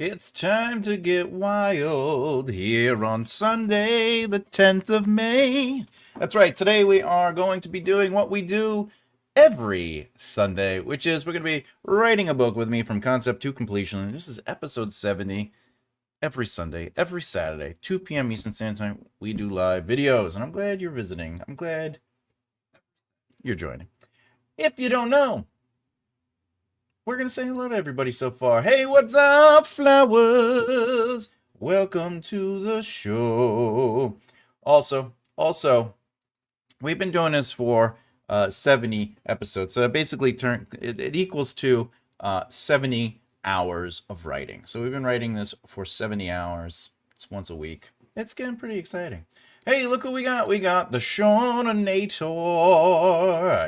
It's time to get wild here on Sunday, the 10th of May. That's right, today we are going to be doing what we do every Sunday, which is we're going to be writing a book with me from concept to completion. And this is episode 70. Every Sunday, every Saturday, 2 p.m. Eastern Standard Time, we do live videos. And I'm glad you're visiting. I'm glad you're joining. If you don't know, we're going to say hello to everybody so far. Hey, what's up, flowers? Welcome to the show. Also, we've been doing this for 70 episodes. So it basically it equals to 70 hours of writing. So we've been writing this for 70 hours. It's once a week. It's getting pretty exciting. Hey, look what we got. We got the Shawnator.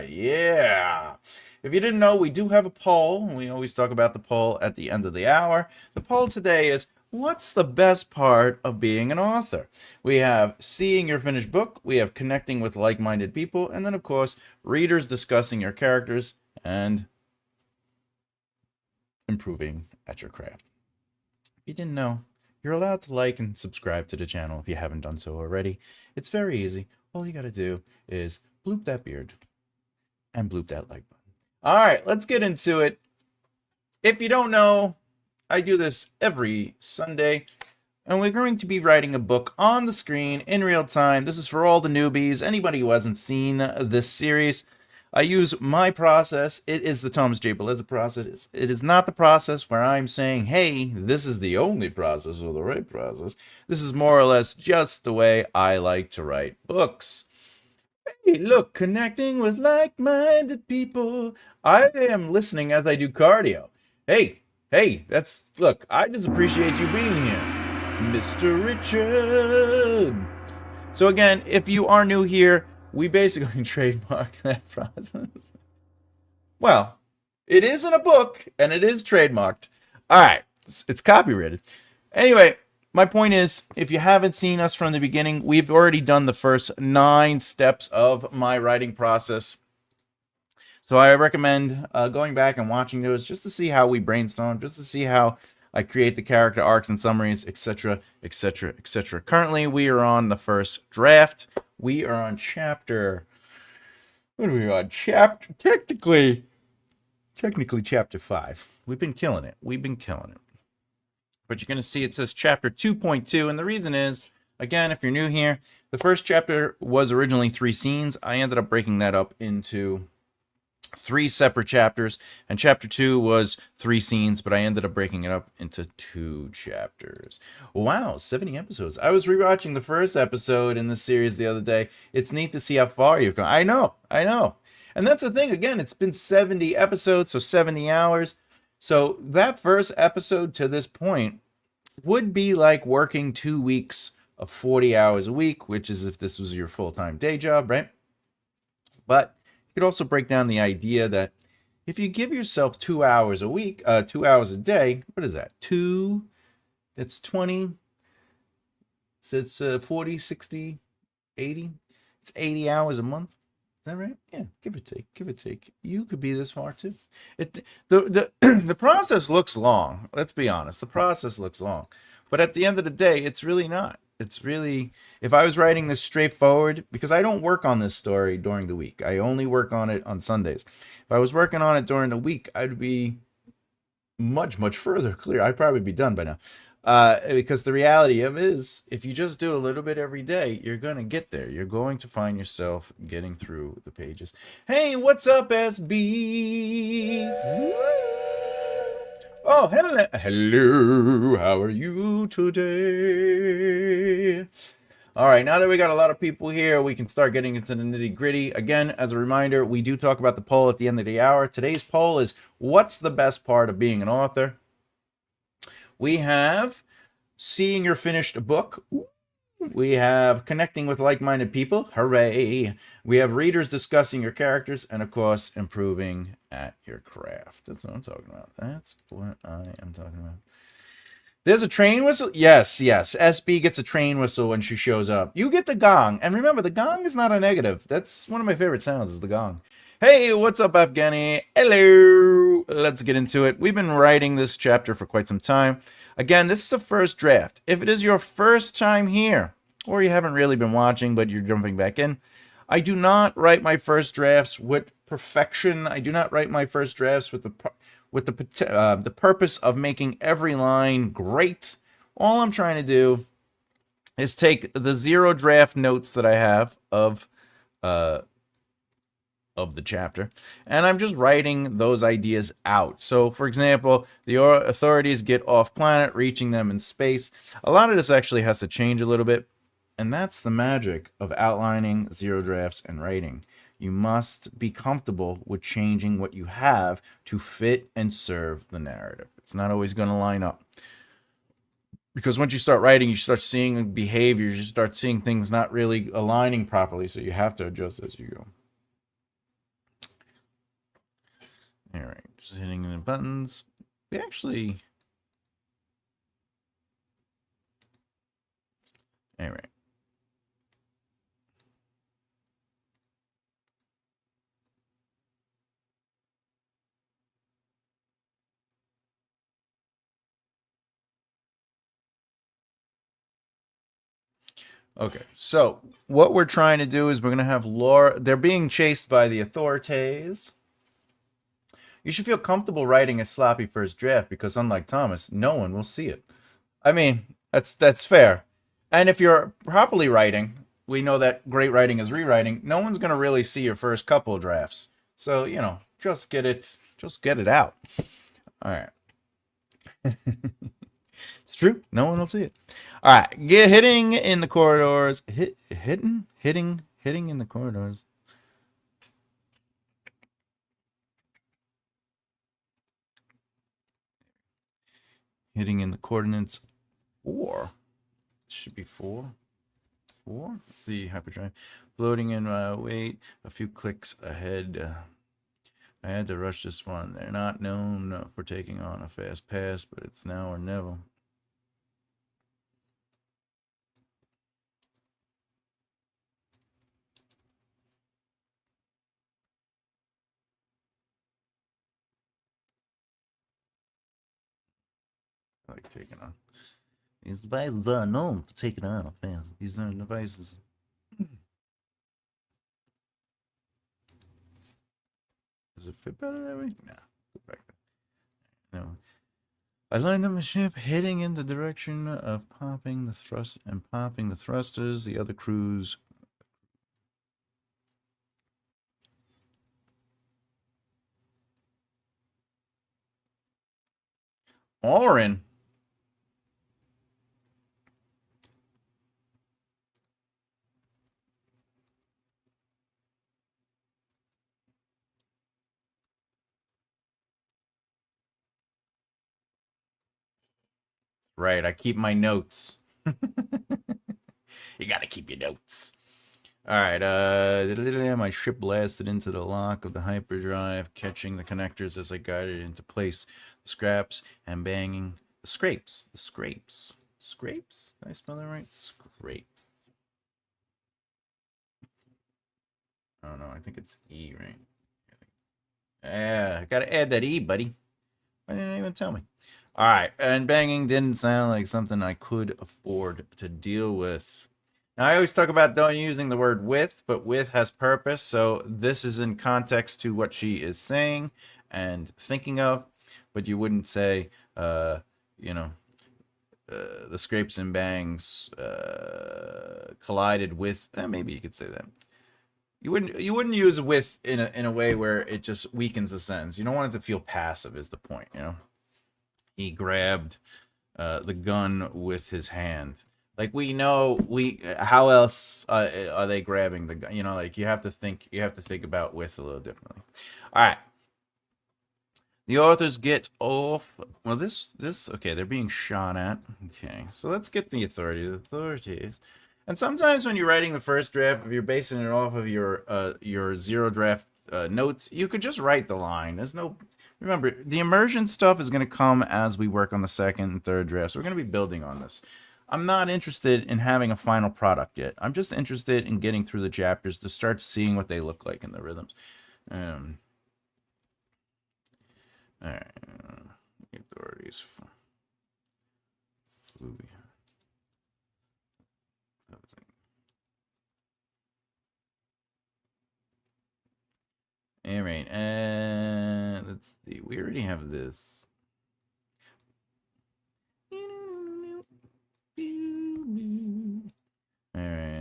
Yeah. If you didn't know, we do have a poll. We always talk about the poll at the end of the hour. The poll today is, what's the best part of being an author? We have seeing your finished book. We have connecting with like-minded people. And then, of course, readers discussing your characters and improving at your craft. If you didn't know, you're allowed to like and subscribe to the channel if you haven't done so already. It's very easy. All you got to do is bloop that beard and bloop that like button. All right, let's get into it. If you don't know, I do this every Sunday, and we're going to be writing a book on the screen in real time. This is for all the newbies, anybody who hasn't seen this series. I use my process. It is the Thomas J. Bellezza process. It is not the process where I'm saying, hey, this is the only process or the right process. This is more or less just the way I like to write books. Hey, look, connecting with like-minded people. I am listening as I do cardio. Hey, look, I just appreciate you being here, Mr. Richard. So again, if you are new here, we basically trademark that process. Well, it is in a book, and it is trademarked. All right, it's copyrighted. Anyway, my point is, if you haven't seen us from the beginning, we've already done the first 9 steps of my writing process. So I recommend going back and watching those just to see how we brainstorm, just to see how I create the character arcs and summaries, etc., etc., etc. Currently, we are on the first draft. We are on chapter... What are we on? Technically chapter 5. We've been killing it. But you're going to see it says chapter 2.2, and the reason is, again, if you're new here, the first chapter was originally 3 scenes. I ended up breaking that up into 3 separate chapters, and chapter 2 was 3 scenes, but I ended up breaking it up into 2 chapters. Wow, 70 episodes. I was rewatching the first episode in this series the other day. It's neat to see how far you've gone. I know. And that's the thing, again, it's been 70 episodes, so 70 hours. So that first episode to this point would be like working 2 weeks of 40 hours a week, which is if this was your full-time day job, right? But you could also break down the idea that if you give yourself 2 hours a week, 2 hours a day, what is that? 2, that's 20, so it's 40, 60, 80. It's 80 hours a month. Is that right? Yeah, give or take. You could be this far too. The process looks long. Let's be honest. The process looks long. But at the end of the day, it's really not. It's really, if I was writing this straightforward, because I don't work on this story during the week. I only work on it on Sundays. If I was working on it during the week, I'd be much further clear. I'd probably be done by now. Because the reality of it is, if you just do a little bit every day, you're going to get there. You're going to find yourself getting through the pages. Hey, what's up, SB? Oh, hello. How are you today? All right, now that we got a lot of people here, we can start getting into the nitty-gritty. Again, as a reminder, we do talk about the poll at the end of the hour. Today's poll is, what's the best part of being an author? We have seeing your finished book. We have connecting with like-minded people. Hooray. We have readers discussing your characters. And, of course, improving at your craft. That's what I'm talking about. That's what I am talking about. There's a train whistle? Yes. SB gets a train whistle when she shows up. You get the gong. And remember, the gong is not a negative. That's one of my favorite sounds is the gong. Hey, what's up, Afghani? Hello! Let's get into it. We've been writing this chapter for quite some time. Again, this is a first draft. If it is your first time here, or you haven't really been watching, but you're jumping back in, I do not write my first drafts with perfection. I do not write my first drafts with the purpose of making every line great. All I'm trying to do is take the zero draft notes that I have of the chapter, and I'm just writing those ideas out. So, for example, the authorities get off planet, reaching them in space. A lot of this actually has to change a little bit, and that's the magic of outlining, zero drafts, and writing. You must be comfortable with changing what you have to fit and serve the narrative. It's not always going to line up. Because once you start writing, you start seeing behaviors, you start seeing things not really aligning properly, so you have to adjust as you go. All right, just hitting the buttons. We actually... All right. Okay, so what we're trying to do is we're going to have Laura... They're being chased by the authorities. You should feel comfortable writing a sloppy first draft because, unlike Thomas, no one will see it. I mean, that's fair. And if you're properly writing, we know that great writing is rewriting. No one's going to really see your first couple of drafts. So, just get it out. All right. It's true. No one will see it. All right. Get hitting in the corridors. Hitting in the corridors. Hitting in the coordinates 4. Should be 4. 4. The hyperdrive. Floating in wait. A few clicks ahead. I had to rush this one. They're not known for taking on a fast pass, but it's now or never. I like taking on. These devices are known for taking on a fast. These are devices. Does it fit better that way? Nah. Go back there. No. I lined up my ship, heading in the direction of popping the thrusters. The other crews. Orin. Right, I keep my notes. You gotta keep your notes. Alright, my ship blasted into the lock of the hyperdrive, catching the connectors as I guided it into place. The scraps and banging. The scrapes. Scrapes? Did I spell that right? Scrapes. Oh no, I think it's E, right? Yeah, I gotta add that E, buddy. Why didn't you even tell me? Alright, and banging didn't sound like something I could afford to deal with. Now, I always talk about don't using the word with, but with has purpose, so this is in context to what she is saying and thinking of, but you wouldn't say, the scrapes and bangs collided with, maybe you could say that. You wouldn't use with in a way where it just weakens the sentence. You don't want it to feel passive is the point, He grabbed the gun with his hand. Like how else are they grabbing the gun? Like you have to think about with a little differently. All right. The authors get off. Well, this okay, they're being shot at. Okay. So let's get the authorities. And sometimes when you're writing the first draft, if you're basing it off of your zero draft notes, you could just write the line. Remember, the immersion stuff is going to come as we work on the second and third drafts. We're going to be building on this. I'm not interested in having a final product yet. I'm just interested in getting through the chapters to start seeing what they look like in the rhythms. Um. All right. Authorities. All right. Let's see. We already have this. All right.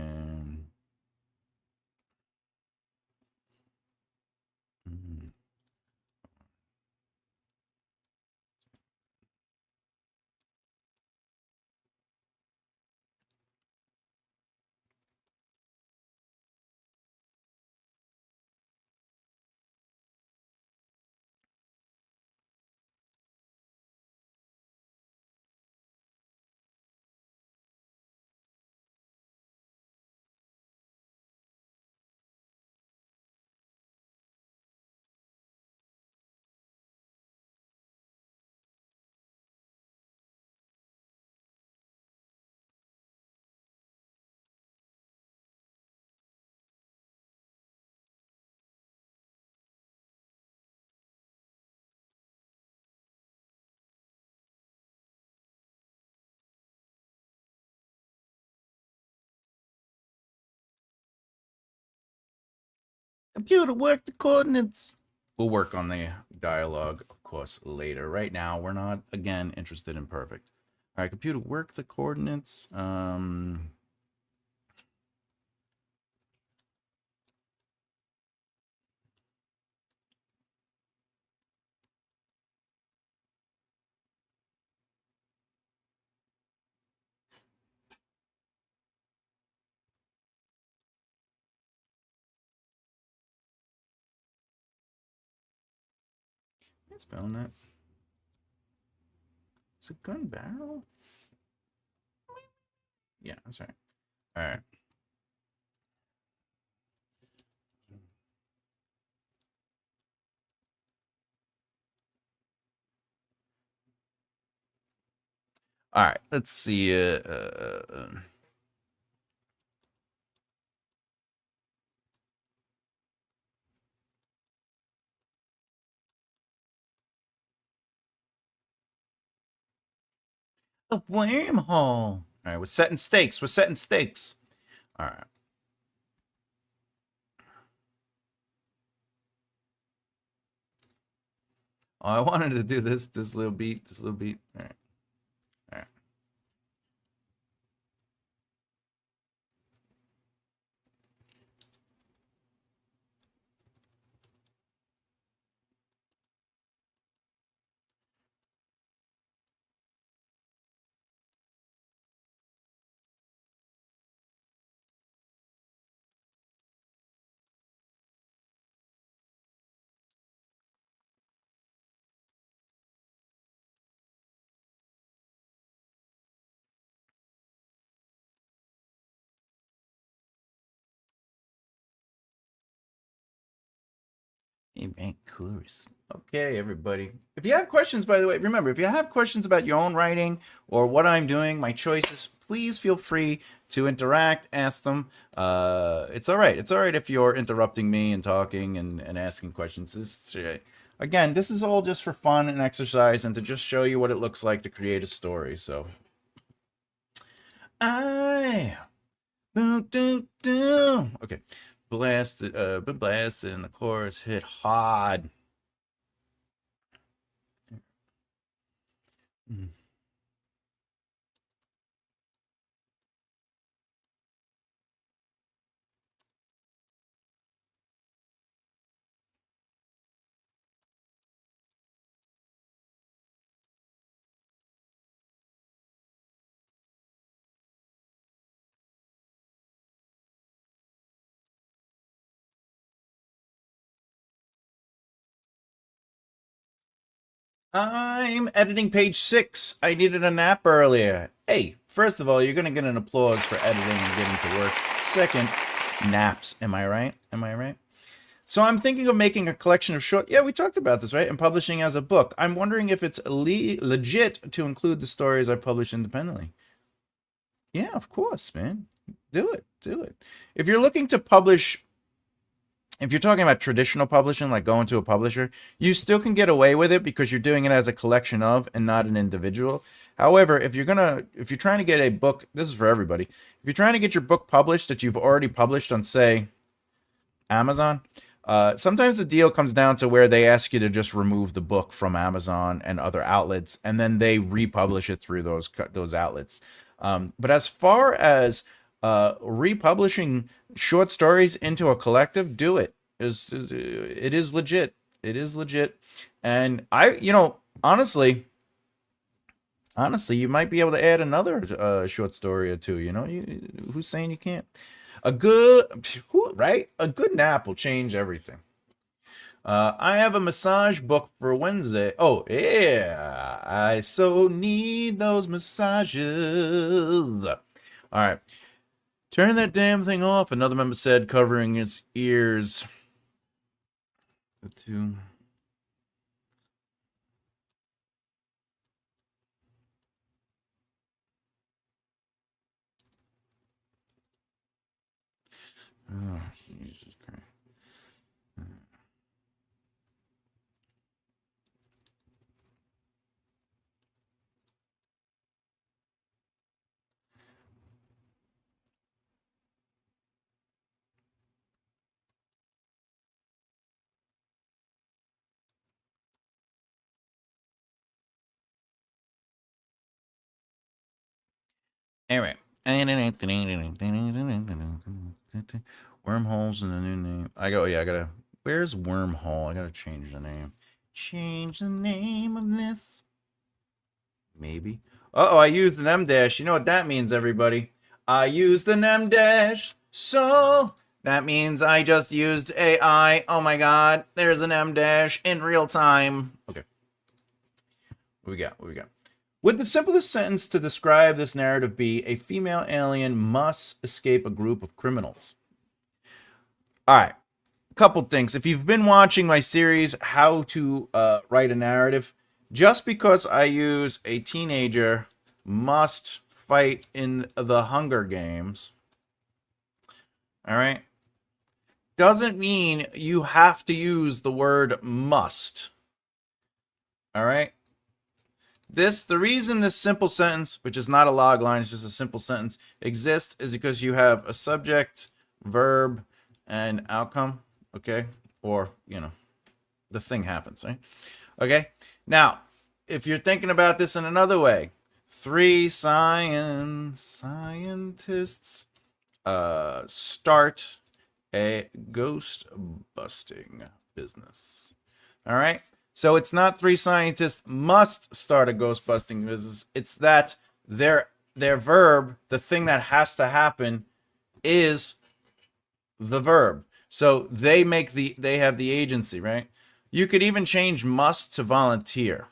Computer, work the coordinates. We'll work on the dialogue, of course, later. Right now, we're not, again, interested in perfect. All right, computer, work the coordinates. Spelling that. It's a gun barrel? Yeah, that's right. All right. All right, let's see. A wormhole. All right, we're setting stakes. We're setting stakes. All right. Oh, I wanted to do this little beat, All right. All right. Hey, coolers. Okay, everybody. If you have questions, by the way, remember, if you have questions about your own writing or what I'm doing, my choices, please feel free to interact, ask them. It's all right. It's all right if you're interrupting me and talking and asking questions. Again, this is all just for fun and exercise and to just show you what it looks like to create a story. So, I. Okay. Blasted, been blasted, and the chorus hit hard. I'm editing page 6. I needed a nap earlier. Hey, first of all, you're going to get an applause for editing and getting to work. Second, naps. Am I right? Am I right? So I'm thinking of making a collection of short... Yeah, we talked about this, right? And publishing as a book. I'm wondering if it's legit to include the stories I publish independently. Yeah, of course, man. Do it. Do it. If you're looking to publish if you're talking about traditional publishing, like going to a publisher, you still can get away with it because you're doing it as a collection of and not an individual. However, if you're trying to get a book, this is for everybody. If you're trying to get your book published that you've already published on, say, Amazon, sometimes the deal comes down to where they ask you to just remove the book from Amazon and other outlets, and then they republish it through those outlets. But as far as republishing short stories into a collective, do it. It is legit. It is legit. And honestly, you might be able to add another short story or two. Who's saying you can't? Right? A good nap will change everything. I have a massage book for Wednesday. Oh, yeah. I so need those massages. All right. Turn that damn thing off, another member said, covering its ears. The two. Oh, Jesus Christ. Anyway. Wormholes in the new name. I gotta. Where's Wormhole? I gotta change the name. Change the name of this. Maybe. Uh-oh, I used an M dash. You know what that means, everybody. I used an M dash. So that means I just used AI. Oh my god, there's an M dash in real time. Okay. What we got? What we got? Would the simplest sentence to describe this narrative be a female alien must escape a group of criminals? All right. Couple things. If you've been watching my series, How to Write a Narrative, just because I use a teenager must fight in the Hunger Games, all right, doesn't mean you have to use the word must. All right? The reason this simple sentence, which is not a log line, it's just a simple sentence, exists is because you have a subject, verb, and outcome, okay? Or, the thing happens, right? Okay? Now, if you're thinking about this in another way, 3 scientists start a ghost busting business. All right? So it's not 3 scientists must start a ghost busting business. It's that their verb, the thing that has to happen, is the verb. So they have the agency, right? You could even change must to volunteer.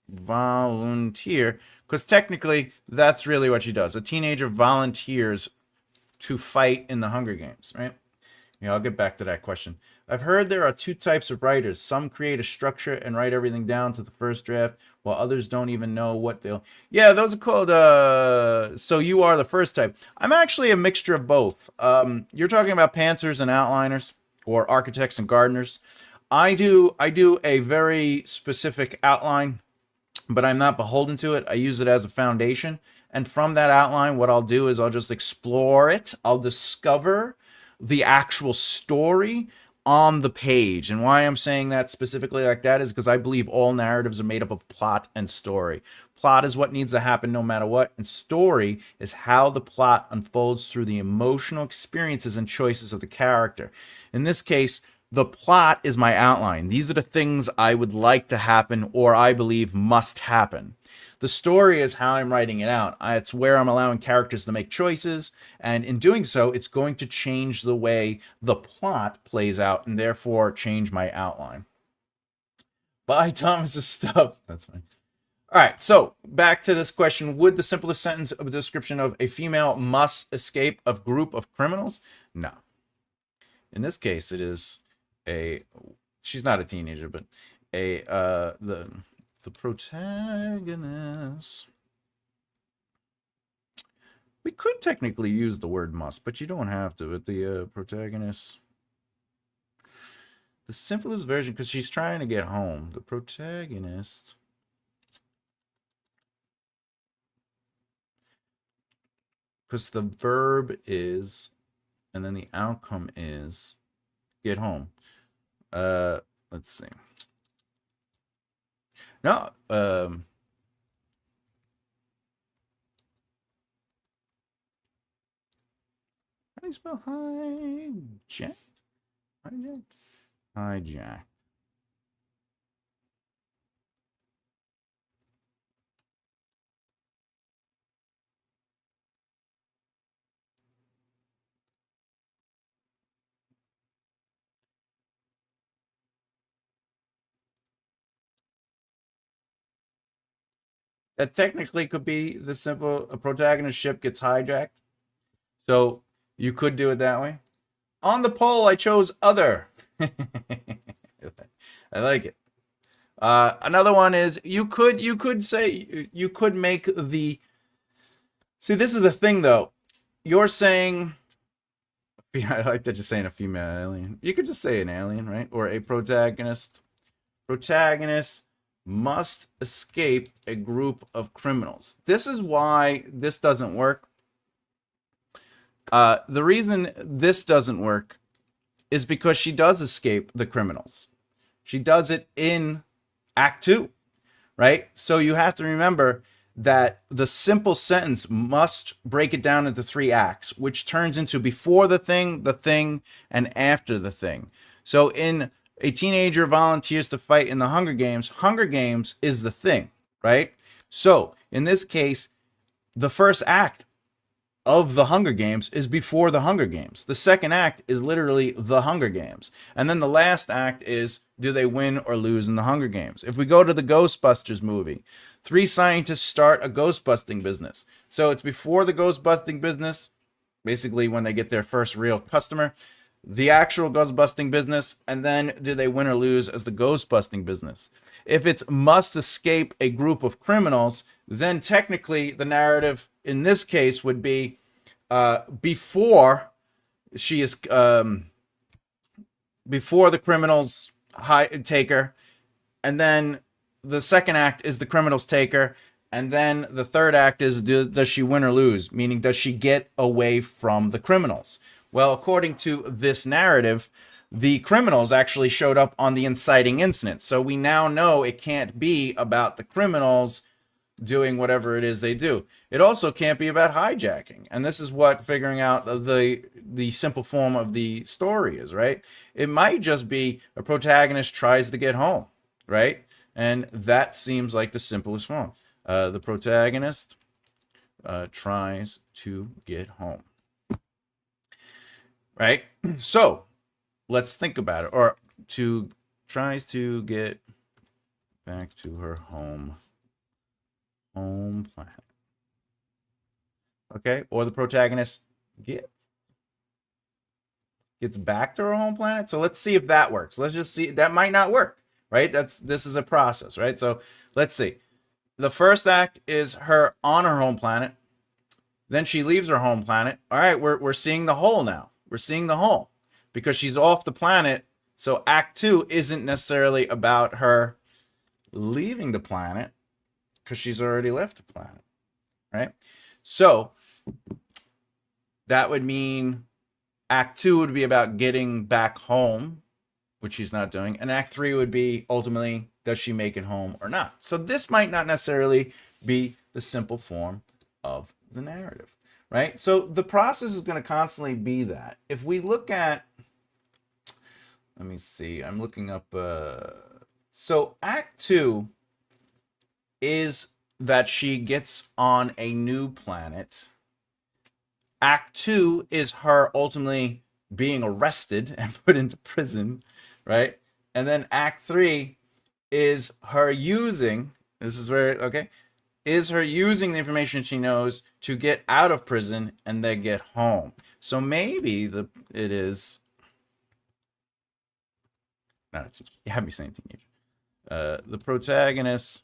Volunteer, because technically that's really what she does. A teenager volunteers to fight in the Hunger Games, right? Yeah, I'll get back to that question. I've heard there are 2 types of writers. Some create a structure and write everything down to the first draft, while others don't even know what they'll... Yeah, those are called... So you are the first type. I'm actually a mixture of both. You're talking about pantsers and outliners, or architects and gardeners. I do a very specific outline, but I'm not beholden to it. I use it as a foundation. And from that outline, what I'll do is I'll just explore it. I'll discover the actual story on the page. And why I'm saying that specifically like that is because I believe all narratives are made up of plot and story. Plot is what needs to happen no matter what, and story is how the plot unfolds through the emotional experiences and choices of the character. In this case, the plot is my outline. These are the things I would like to happen or I believe must happen. The story is how I'm writing it out. It's where I'm allowing characters to make choices, and in doing so, it's going to change the way the plot plays out, and therefore change my outline. Bye, Thomas's stuff. That's fine. All right, so back to this question. Would the simplest sentence of a description of a female must escape a group of criminals? No. In this case, it is she's not a teenager, but the protagonist. We could technically use the word must, but you don't have to. But the protagonist The simplest version, because she's trying to get home. The protagonist. Because the verb is, and then the outcome is get home. Let's see. No, how do you spell hijack? Hijack. Hijack. That technically could be the simple a protagonist ship gets hijacked. So you could do it that way. On the poll, I chose other. I like it. Another one is you could say you could make the. See, this is the thing though. You're saying. I like that you're saying a female alien. You could just say an alien, right? Or a protagonist. Protagonist must escape a group of criminals. This is why this doesn't work. The reason this doesn't work is because she does escape the criminals. She does it in Act 2, right? So you have to remember that the simple sentence must break it down into 3 acts, which turns into before the thing, and after the thing. So in a teenager volunteers to fight in the Hunger Games is the thing, right? So in this case, the first act of the Hunger Games is before the Hunger Games. The second act is literally the Hunger Games. And then the last act is, do they win or lose in the Hunger Games? If we go to the Ghostbusters movie, 3 scientists start a ghostbusting business. So it's before the ghostbusting business, basically when they get their first real customer, the actual ghostbusting business, and then do they win or lose as the ghostbusting business. If it's must escape a group of criminals, then technically the narrative in this case would be before she is before the criminals take her, and then the second act is the criminals take her, and then the third act is does she win or lose, meaning does she get away from the criminals. Well, according to this narrative, the criminals actually showed up on the inciting incident. So we now know it can't be about the criminals doing whatever it is they do. It also can't be about hijacking. And this is what figuring out the simple form of the story is, right? It might just be a protagonist tries to get home, right? And that seems like the simplest form. The protagonist tries to get home. Right? So let's think about it. Or tries to get back to her home planet. Okay? Or the protagonist gets back to her home planet. So let's see if that works. Let's just see. That might not work, right? This is a process, right? So let's see. The first act is her on her home planet. Then she leaves her home planet. All right, we're seeing the whole now. We're seeing the whole because she's off the planet. So Act 2 isn't necessarily about her leaving the planet because she's already left the planet, right? So that would mean Act 2 would be about getting back home, which she's not doing. And Act 3 would be ultimately, does she make it home or not? So this might not necessarily be the simple form of the narrative. Right? So the process is going to constantly be that. If we look at, let me see, I'm looking up, so Act 2 is that she gets on a new planet. Act 2 is her ultimately being arrested and put into prison, right? And then Act 3 is her using, this is where, okay, is her using the information she knows to get out of prison and then get home. So maybe it is. No, you have me saying teenager. The protagonist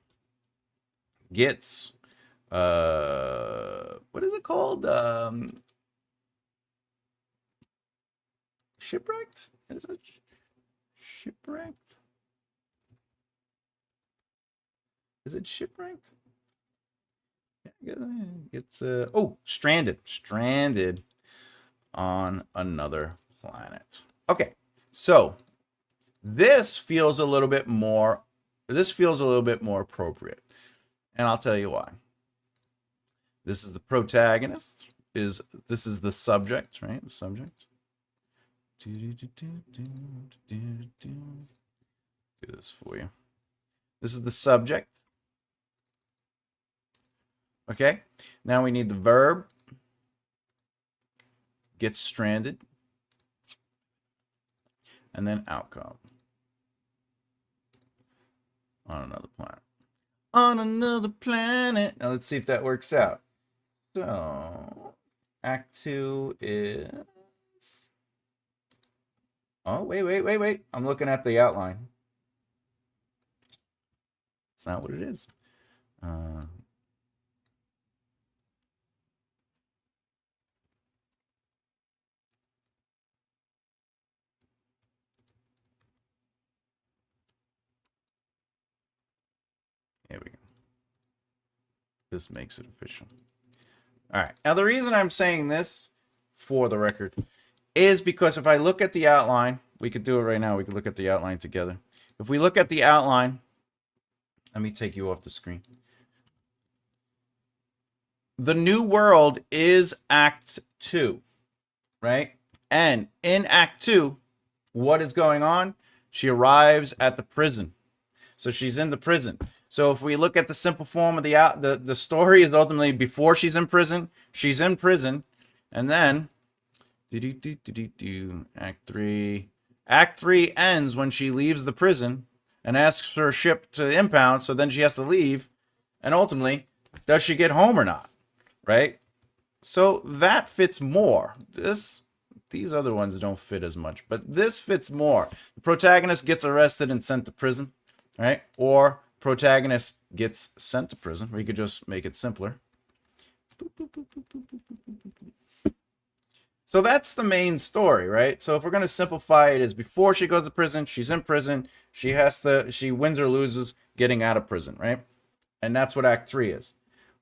gets what is it called? Shipwrecked? Is it Shipwrecked? Is it shipwrecked? It's oh, stranded. Stranded on another planet. Okay, so this feels a little bit more appropriate. And I'll tell you why. This is the protagonist. This is the subject, right? The subject. Do this for you. This is the subject. Okay. Now we need the verb. Get stranded. And then outcome. On another planet. On another planet. Now let's see if that works out. So, Act 2 is... Oh, wait. I'm looking at the outline. It's not what it is. Here we go. This makes it official. All right. Now, the reason I'm saying this, for the record, is because if I look at the outline, we could do it right now. We could look at the outline together. If we look at the outline, let me take you off the screen. The new world is Act 2, right? And in Act 2, what is going on? She arrives at the prison. So she's in the prison. So if we look at the simple form of the story is ultimately before she's in prison, and then Act 3. Act 3 ends when she leaves the prison and asks for a ship to impound, so then she has to leave, and ultimately, does she get home or not? Right? So that fits more. These other ones don't fit as much, but this fits more. The protagonist gets arrested and sent to prison, right? Or protagonist gets sent to prison. We could just make it simpler. So that's the main story, right? So if we're going to simplify it, is before she goes to prison, she's in prison, she wins or loses getting out of prison, right? And that's what Act 3 is.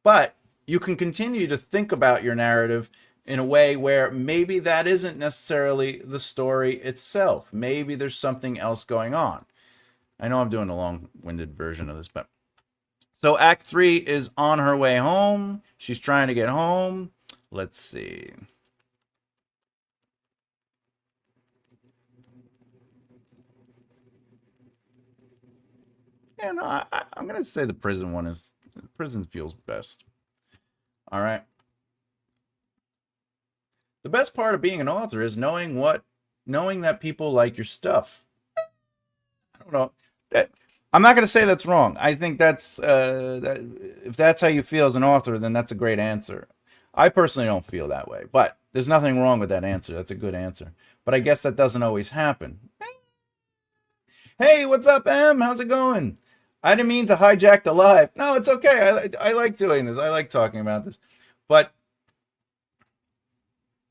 But you can continue to think about your narrative in a way where maybe that isn't necessarily the story itself. Maybe there's something else going on. I know I'm doing a long-winded version of this, but... So Act 3 is on her way home. She's trying to get home. Let's see. Yeah, no, I'm going to say the prison one is... Prison feels best. All right. The best part of being an author is knowing that people like your stuff. I don't know. I'm not going to say that's wrong. I think that's if that's how you feel as an author, then that's a great answer. I personally don't feel that way, but there's nothing wrong with that answer. That's a good answer. But I guess that doesn't always happen. Hey, what's up, Em? How's it going? I didn't mean to hijack the live. No, it's okay. I like doing this. I like talking about this. But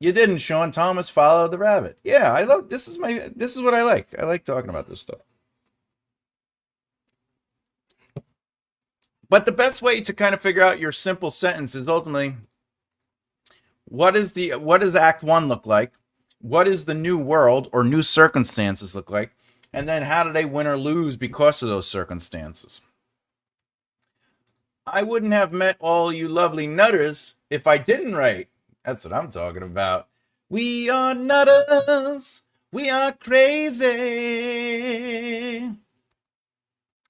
you didn't, Sean. Thomas followed the rabbit. Yeah, I love this is what I like. I like talking about this stuff. But the best way to kind of figure out your simple sentence is ultimately what does Act 1 look like? What does the new world or new circumstances look like? And then how do they win or lose because of those circumstances? I wouldn't have met all you lovely nutters if I didn't write. That's what I'm talking about. We are nutters. We are crazy.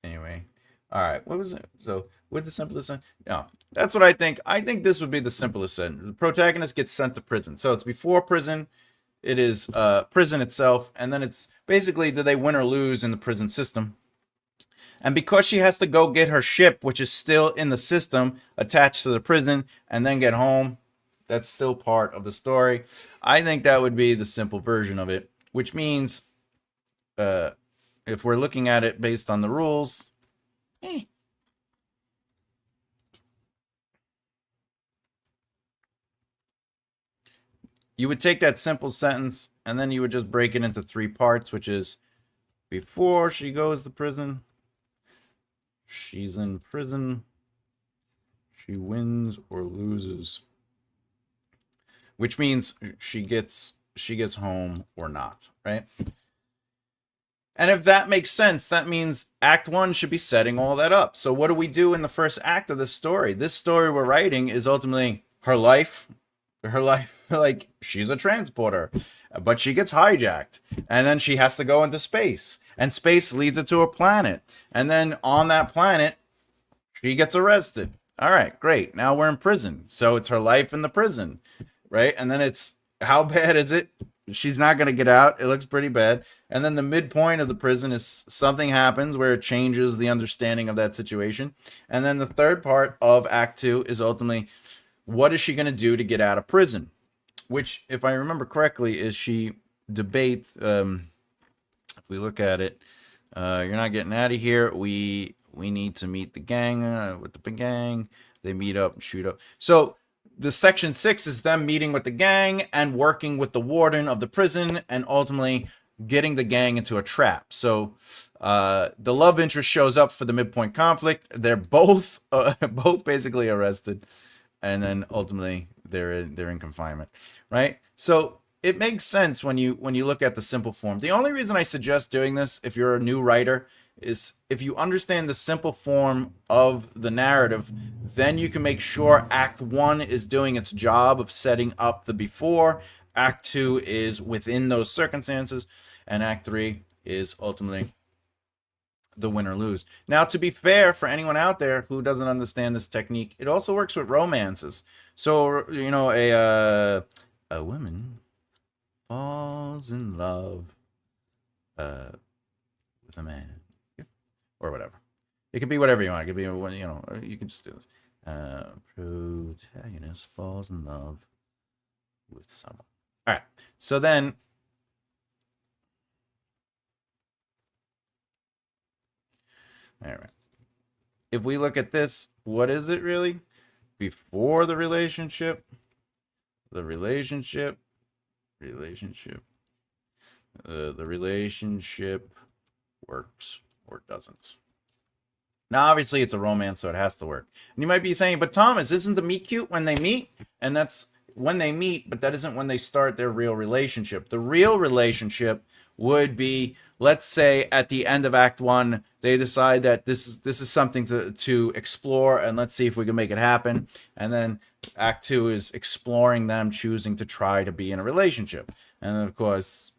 Anyway. All right. What was it? So, with the simplest sentence? No, that's what I think. I think this would be the simplest sentence. The protagonist gets sent to prison. So, it's before prison. It is prison itself. And then it's basically, do they win or lose in the prison system? And because she has to go get her ship, which is still in the system, attached to the prison, and then get home, that's still part of the story. I think that would be the simple version of it, which means if we're looking at it based on the rules, you would take that simple sentence and then you would just break it into 3 parts, which is before she goes to prison. She's in prison. She wins or loses, which means she gets home or not, right? And if that makes sense, that means Act 1 should be setting all that up. So what do we do in the first act of this story? This story we're writing is ultimately her life. Her life, like, she's a transporter, but she gets hijacked. And then she has to go into space. And space leads her to a planet. And then on that planet, she gets arrested. All right, great. Now we're in prison. So it's her life in the prison, right? And then it's, how bad is it? She's not going to get out. It looks pretty bad. And then the midpoint of the prison is something happens where it changes the understanding of that situation. And then the third part of Act 2 is ultimately, what is she going to do to get out of prison? Which, if I remember correctly, is she debates. If we look at it, you're not getting out of here. We need to meet the gang with the gang. They meet up and shoot up. So the section 6 is them meeting with the gang and working with the warden of the prison and ultimately getting the gang into a trap. So the love interest shows up for the midpoint conflict. They're both both basically arrested, and then ultimately they're in confinement, right? So it makes sense when you look at the simple form. The only reason I suggest doing this, if you're a new writer, is if you understand the simple form of the narrative, then you can make sure Act 1 is doing its job of setting up the before, Act 2 is within those circumstances, and Act 3 is ultimately the win or lose. Now, to be fair, for anyone out there who doesn't understand this technique, it also works with romances. So, a woman falls in love with a man, or whatever. It could be whatever you want. It could be, you can just do this. Protagonist falls in love with someone. All right. So then, all right. If we look at this, what is it really? Before the relationship, the relationship works or doesn't. Now, obviously, it's a romance, so it has to work. And you might be saying, but Thomas, isn't the meet cute when they meet? And that's when they meet, but that isn't when they start their real relationship. The real relationship would be, let's say, at the end of Act 1, they decide that this is something to explore, and let's see if we can make it happen. And then Act 2 is exploring them choosing to try to be in a relationship. And of course,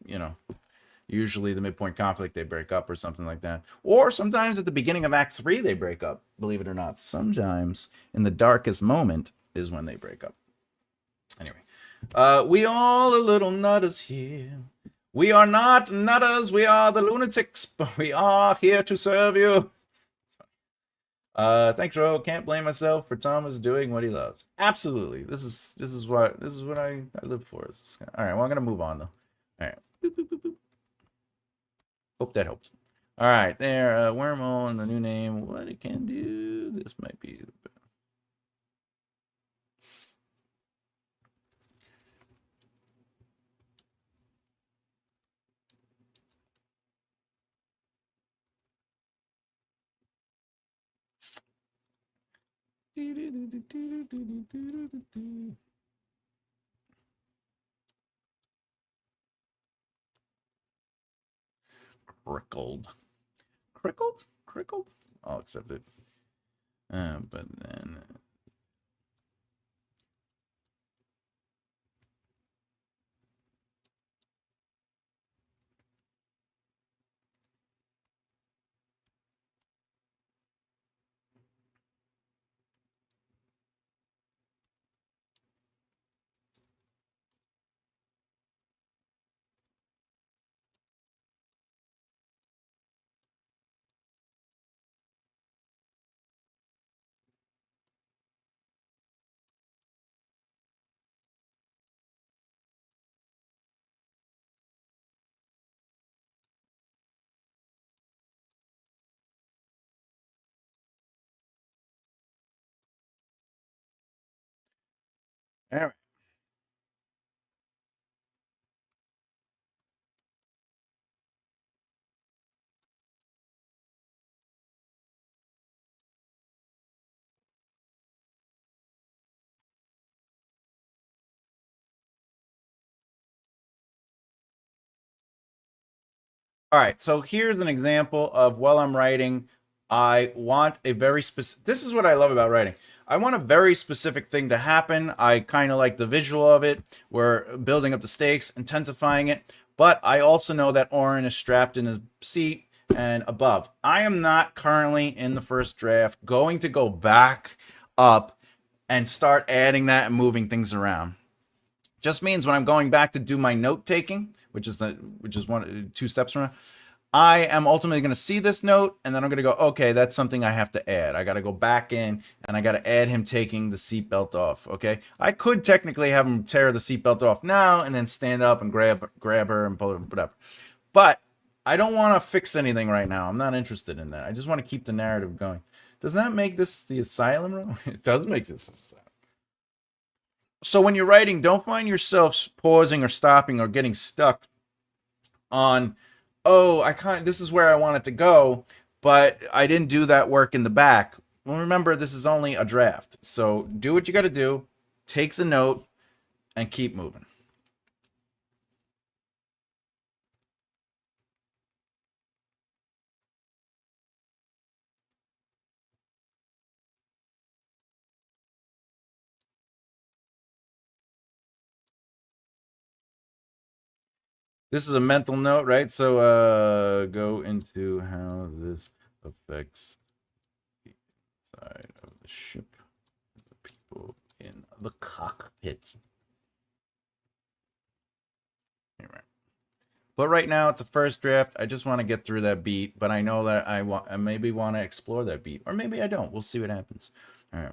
usually the midpoint conflict, they break up or something like that. Or sometimes at the beginning of Act 3, they break up. Believe it or not, sometimes in the darkest moment is when they break up. Anyway, we all a little nutters here. We are not nutters, we are the lunatics, but we are here to serve you. Thanks, Ro. Can't blame myself for Thomas doing what he loves. Absolutely. This is what I live for. All right, well, I'm gonna move on though. All right. Boop, boop, boop, boop. Hope that helped. All right, there, wormhole and the new name. What it can do? This might be. Crickled. Crickled. I'll accept it. But then. All right. All right, so here's an example of while I'm writing, I want a very specific. This is what I love about writing. I want a very specific thing to happen. I kind of like the visual of it. We're building up the stakes, intensifying it. But I also know that Oren is strapped in his seat and above. I am not currently in the first draft going to go back up and start adding that and moving things around. Just means when I'm going back to do my note taking, which is one 2 steps from now, I am ultimately going to see this note and then I'm going to go, okay, that's something I have to add. I got to go back in and I got to add him taking the seatbelt off. Okay, I could technically have him tear the seatbelt off now and then stand up and grab her and pull her, whatever. But I don't want to fix anything right now. I'm not interested in that. I just want to keep the narrative going. Does that make this the asylum room? It does make this asylum. So when you're writing, don't find yourself pausing or stopping or getting stuck on, oh, I can't, this is where I want it to go, but I didn't do that work in the back. Well, remember, this is only a draft. So do what you got to do, take the note, and keep moving. This is a mental note, right? So go into how this affects the side of the ship, the people in the cockpit. Anyway. But right now it's a first draft. I just want to get through that beat, but I know that I maybe want to explore that beat, or maybe I don't. We'll see what happens. All right.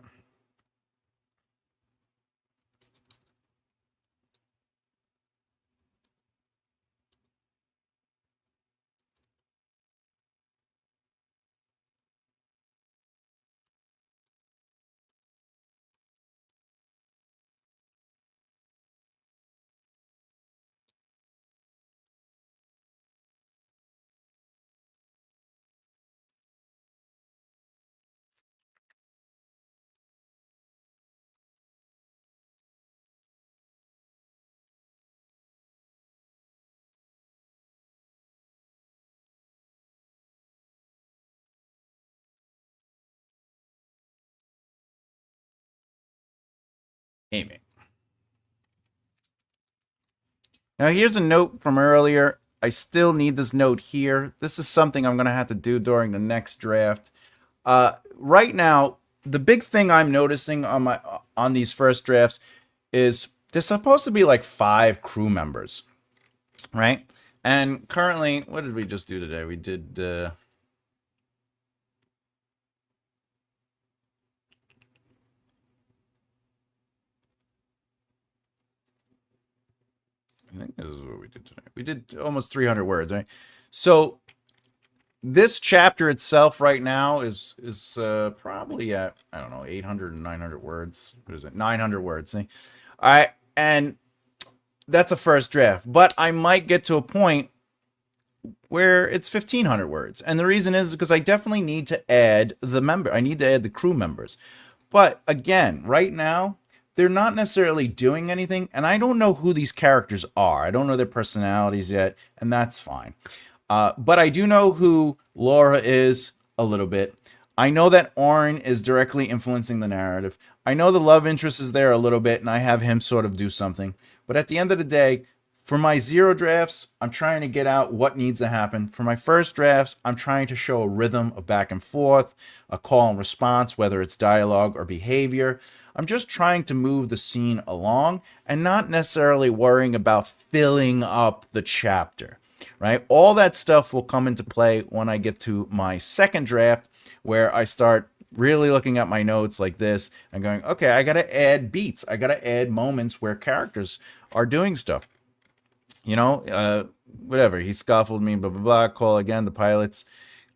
Amy. Now here's a note from earlier. I still need this note here. This is something I'm going to have to do during the next draft. Right now, the big thing I'm noticing on these first drafts is there's supposed to be like 5 crew members, right? And currently, what did we just do today? We did I think this is what we did today. We did almost 300 words, right? So this chapter itself right now is probably at, I don't know, 800 and 900 words. What is it? 900 words. See? All right, and that's a first draft. But I might get to a point where it's 1,500 words, and the reason is because I definitely need to add the member. I need to add the crew members. But again, right now, they're not necessarily doing anything, and I don't know who these characters are. I don't know their personalities yet, and that's fine. But I do know who Laura is a little bit. I know that Oren is directly influencing the narrative. I know the love interest is there a little bit, and I have him sort of do something. But at the end of the day, for my 0 drafts, I'm trying to get out what needs to happen. For my first drafts, I'm trying to show a rhythm of back and forth, a call and response, whether it's dialogue or behavior. I'm just trying to move the scene along and not necessarily worrying about filling up the chapter, right? All that stuff will come into play when I get to my second draft, where I start really looking at my notes like this and going, okay, I got to add beats. I got to add moments where characters are doing stuff. You know, whatever. He scuffled me, blah, blah, blah. Call again, the pilots.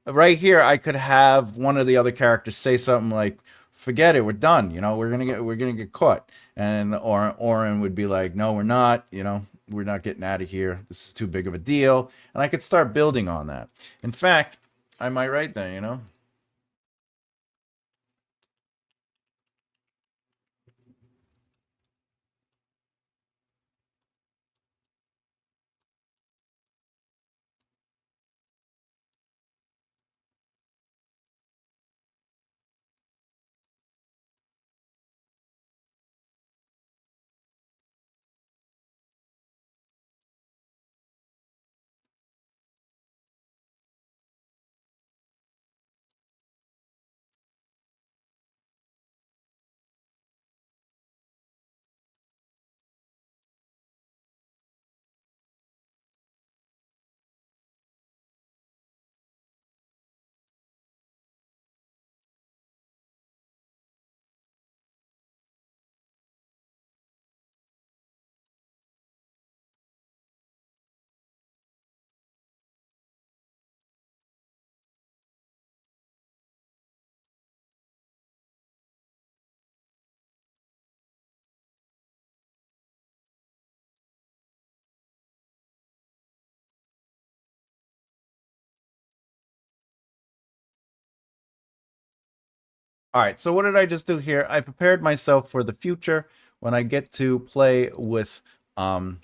Right here, I could have one of the other characters say something like, forget it, we're done. You know, we're gonna get caught. And Oren would be like, no, we're not. You know, we're not getting out of here. This is too big of a deal. And I could start building on that. In fact, I might write that, you know. All right, so what did I just do here? I prepared myself for the future when I get to play with the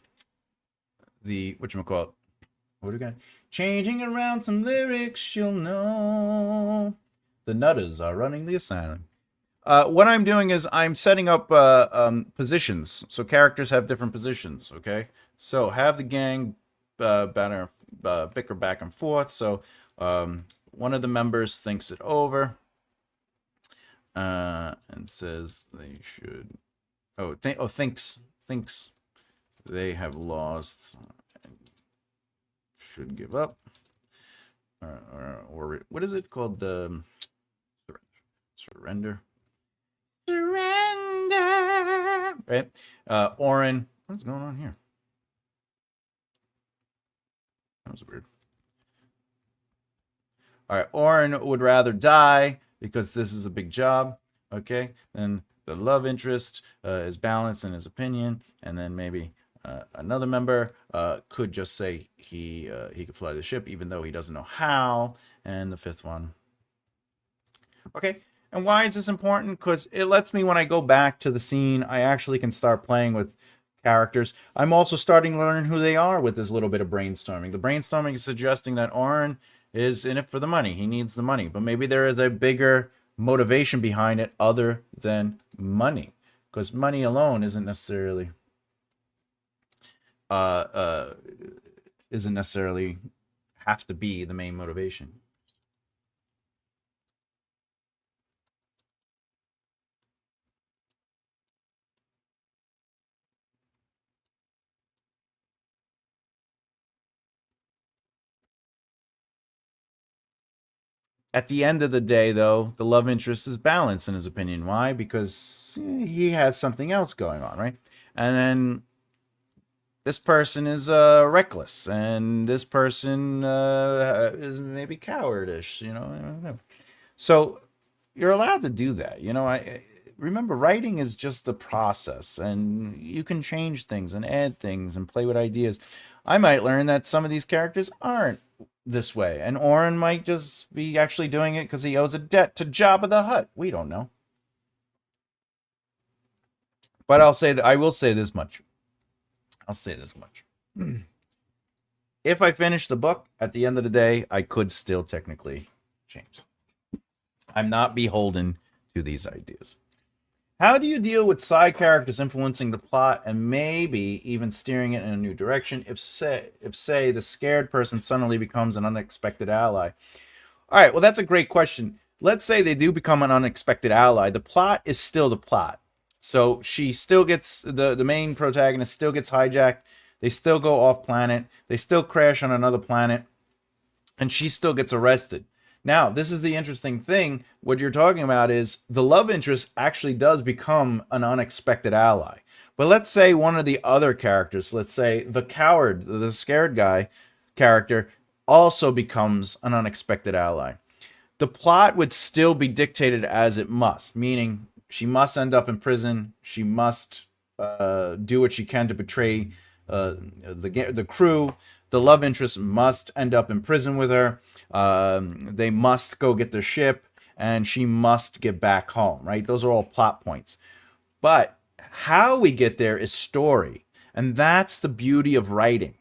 whatchamacallit. What do we got? Changing around some lyrics, you'll know. The Nutters are running the asylum. What I'm doing is I'm setting up positions. So characters have different positions, okay? So have the gang bicker back and forth. So one of the members thinks it over and says they should. Thinks they have lost and should give up. Or what is it called? Surrender. Surrender. Right? Oren. What's going on here? That was weird. All right. Oren would rather die because this is a big job. Okay. Then the love interest is balanced in his opinion. And then maybe another member could just say he could fly the ship even though he doesn't know how. And the fifth one. Okay. And why is this important? Because it lets me, when I go back to the scene, I actually can start playing with characters. I'm also starting to learn who they are with this little bit of brainstorming. The brainstorming is suggesting that Oren is in it for the money. He needs the money. But maybe there is a bigger motivation behind it other than money. Because money alone isn't necessarily uh, uh, have to be the main motivation. At the end of the day, though, the love interest is balanced in his opinion. Why? Because he has something else going on, right? And then this person is reckless, and this person is maybe cowardish, you know. So you're allowed to do that. You know, I remember writing is just a process, and you can change things and add things and play with ideas. I might learn that some of these characters aren't this way, and Oren might just be actually doing it because he owes a debt to Jabba the Hutt. We don't know. But I will say this much. I'll say this much. If I finish the book at the end of the day, I could still technically change. I'm not beholden to these ideas. How do you deal with side characters influencing the plot and maybe even steering it in a new direction if say the scared person suddenly becomes an unexpected ally? All right, well that's a great question. Let's say they do become an unexpected ally. The plot is still the plot. So she still gets the main protagonist still gets hijacked. They still go off planet. They still crash on another planet and she still gets arrested. Now, this is the interesting thing. What you're talking about is the love interest actually does become an unexpected ally. But let's say one of the other characters, let's say the coward, the scared guy character, also becomes an unexpected ally. The plot would still be dictated as it must, meaning she must end up in prison. She must do what she can to betray the crew. The love interest must end up in prison with her. They must go get their ship, and she must get back home, right? Those are all plot points. But how we get there is story, and that's the beauty of writing.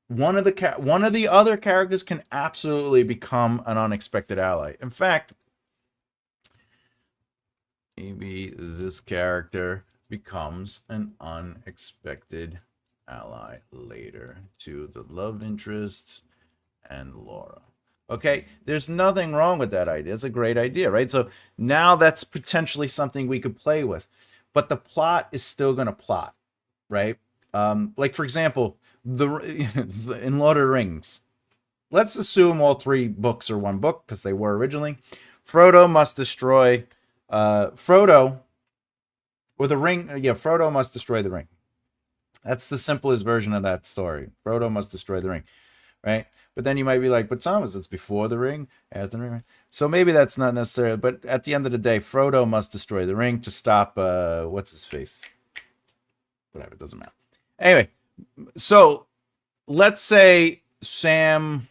One of the other characters can absolutely become an unexpected ally. In fact, maybe this character becomes an unexpected ally later to the love interests and Laura. Okay, there's nothing wrong with that idea. It's a great idea, right? So now that's potentially something we could play with, but the plot is still going to plot, right? Like for example, the in Lord of the Rings. Let's assume all three books are one book because they were originally. Frodo must destroy Frodo with a ring. Yeah, Frodo must destroy the ring. That's the simplest version of that story. Frodo must destroy the ring, right? But then you might be like, but Thomas, it's before the ring, after the ring. So maybe that's not necessary. But at the end of the day, Frodo must destroy the ring to stop, what's his face? Whatever, it doesn't matter. Anyway, so let's say Sam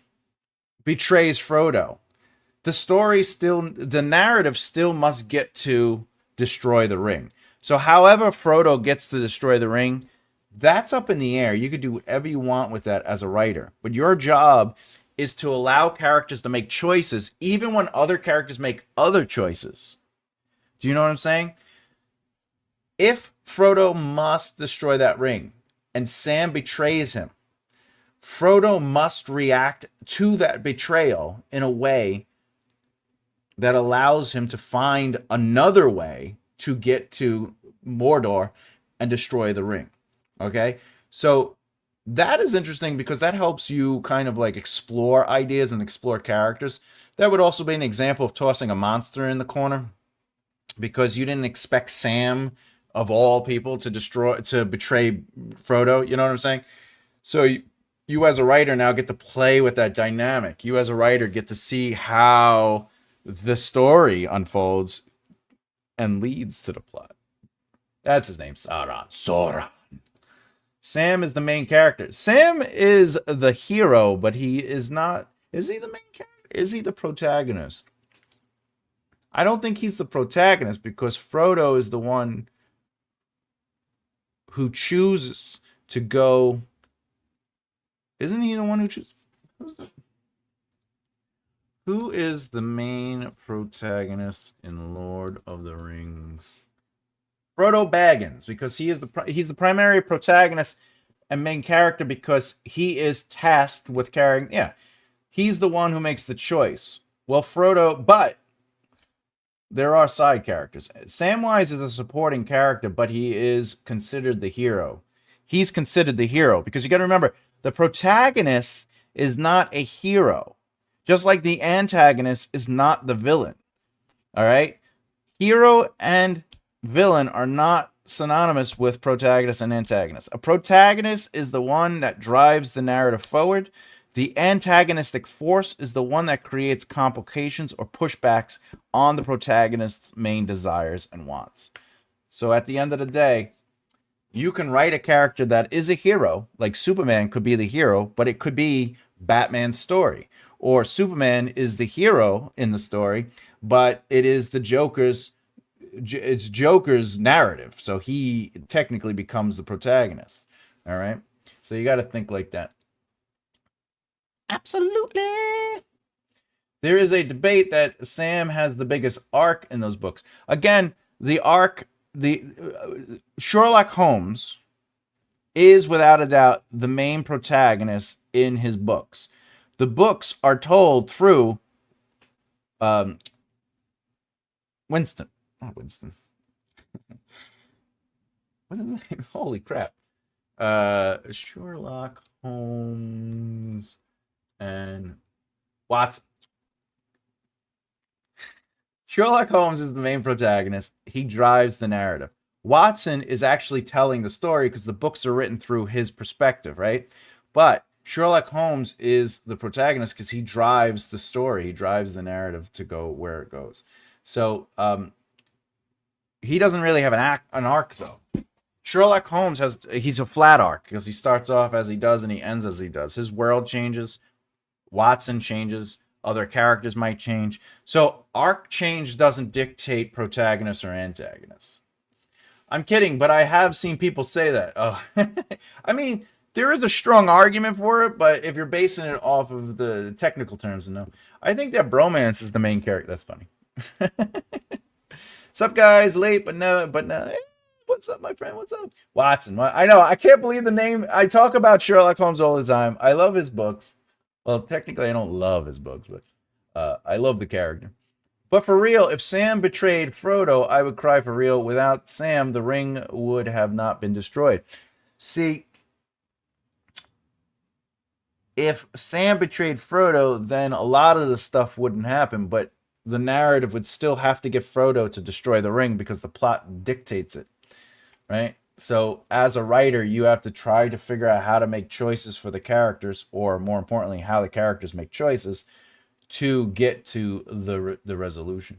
betrays Frodo. the narrative still must get to destroy the ring. So however Frodo gets to destroy the ring, that's up in the air. You could do whatever you want with that as a writer. But your job is to allow characters to make choices even when other characters make other choices. Do you know what I'm saying? If Frodo must destroy that ring and Sam betrays him, Frodo must react to that betrayal in a way that allows him to find another way to get to Mordor and destroy the ring. Okay? So that is interesting because that helps you kind of like explore ideas and explore characters. That would also be an example of tossing a monster in the corner because you didn't expect Sam of all people to betray Frodo. You know what I'm saying? So you as a writer now get to play with that dynamic. You as a writer get to see how the story unfolds and leads to the plot. That's his name, Sauron. Sauron. Sam is the main character. Sam is the hero, but he is not. Is he the main character? Is he the protagonist? I don't think he's the protagonist because Frodo is the one who chooses to go. Isn't he the one who chooses? Who is the main protagonist in Lord of the Rings? Frodo Baggins, because he's the primary protagonist and main character because he is tasked with carrying. Yeah, he's the one who makes the choice. Well, Frodo, but there are side characters. Samwise is a supporting character, but he is considered the hero. He's considered the hero because you got to remember the protagonist is not a hero, just like the antagonist is not the villain. All right, hero and villain are not synonymous with protagonist and antagonist. A protagonist is the one that drives the narrative forward. The antagonistic force is the one that creates complications or pushbacks on the protagonist's main desires and wants. So at the end of the day, you can write a character that is a hero, like Superman could be the hero, but it could be Batman's story. Or Superman is the hero in the story, but it is the Joker's narrative. So he technically becomes the protagonist. All right. So you got to think like that. Absolutely. There is a debate that Sam has the biggest arc in those books. Again, Sherlock Holmes is without a doubt the main protagonist in his books. The books are told through Winston. Not Winston. What is the name? Holy crap. Sherlock Holmes and Watson. Sherlock Holmes is the main protagonist. He drives the narrative. Watson is actually telling the story because the books are written through his perspective, right? But Sherlock Holmes is the protagonist because he drives the story. He drives the narrative to go where it goes. So he doesn't really have an arc, though. Sherlock Holmes he's a flat arc because he starts off as he does and he ends as he does. His world changes. Watson changes. Other characters might change. So arc change doesn't dictate protagonist or antagonist. I'm kidding, but I have seen people say that. Oh, I mean, there is a strong argument for it, but if you're basing it off of the technical terms, no. I think that bromance is the main character. That's funny. What's up, guys? Late, but no. Hey, what's up, my friend? What's up? Watson. I know. I can't believe the name. I talk about Sherlock Holmes all the time. I love his books. Well, technically, I don't love his books, but I love the character. But for real, if Sam betrayed Frodo, I would cry for real. Without Sam, the ring would have not been destroyed. See, if Sam betrayed Frodo, then a lot of the stuff wouldn't happen, but the narrative would still have to get Frodo to destroy the ring because the plot dictates it, right? So as a writer, you have to try to figure out how to make choices for the characters, or more importantly, how the characters make choices to get to the resolution.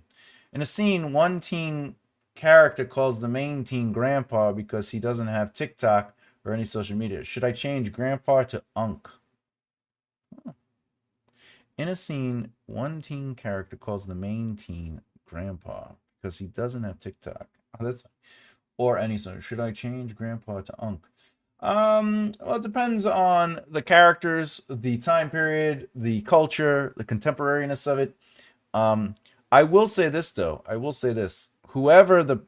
In a scene, one teen character calls the main teen grandpa because he doesn't have TikTok or any social media. Should I change grandpa to Unc? In a scene, one teen character calls the main teen grandpa because he doesn't have TikTok. Oh, that's or any sort. Should I change grandpa to Unc? Well, it depends on the characters, the time period, the culture, the contemporariness of it. Um, I will say this though. I will say this. Whoever the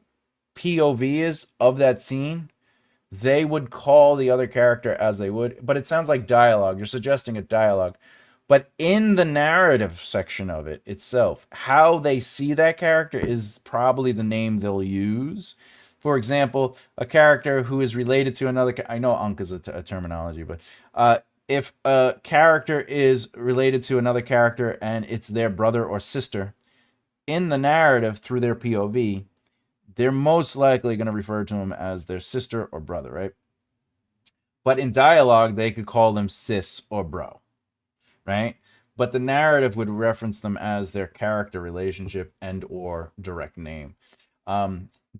POV is of that scene, they would call the other character as they would, but it sounds like dialogue. You're suggesting a dialogue. But in the narrative section of it itself, how they see that character is probably the name they'll use. For example, a character who is related to another. I know "unk" is a terminology, but if a character is related to another character and it's their brother or sister, in the narrative through their POV, they're most likely going to refer to him as their sister or brother, right? But in dialogue, they could call them sis or bro, right? But the narrative would reference them as their character relationship and or direct name.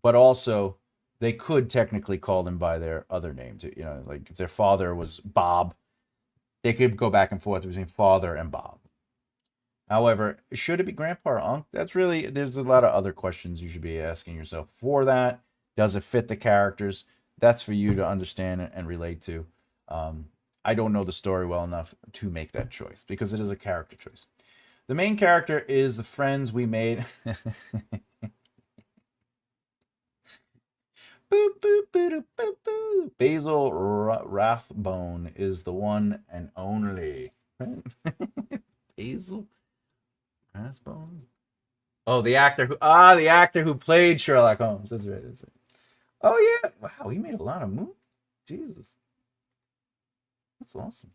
But also, they could technically call them by their other names. You know, like if their father was Bob, they could go back and forth between father and Bob. However, should it be grandpa or uncle? That's really, there's a lot of other questions you should be asking yourself for that. Does it fit the characters? That's for you to understand and relate to. I don't know the story well enough to make that choice because it is a character choice. The main character is the friends we made. Boop, boop, boop, boop, boop. Basil Rathbone is the one and only. Basil Rathbone. Oh, the actor who played Sherlock Holmes. That's right. That's right. Oh yeah. Wow, he made a lot of movies. Jesus. That's awesome.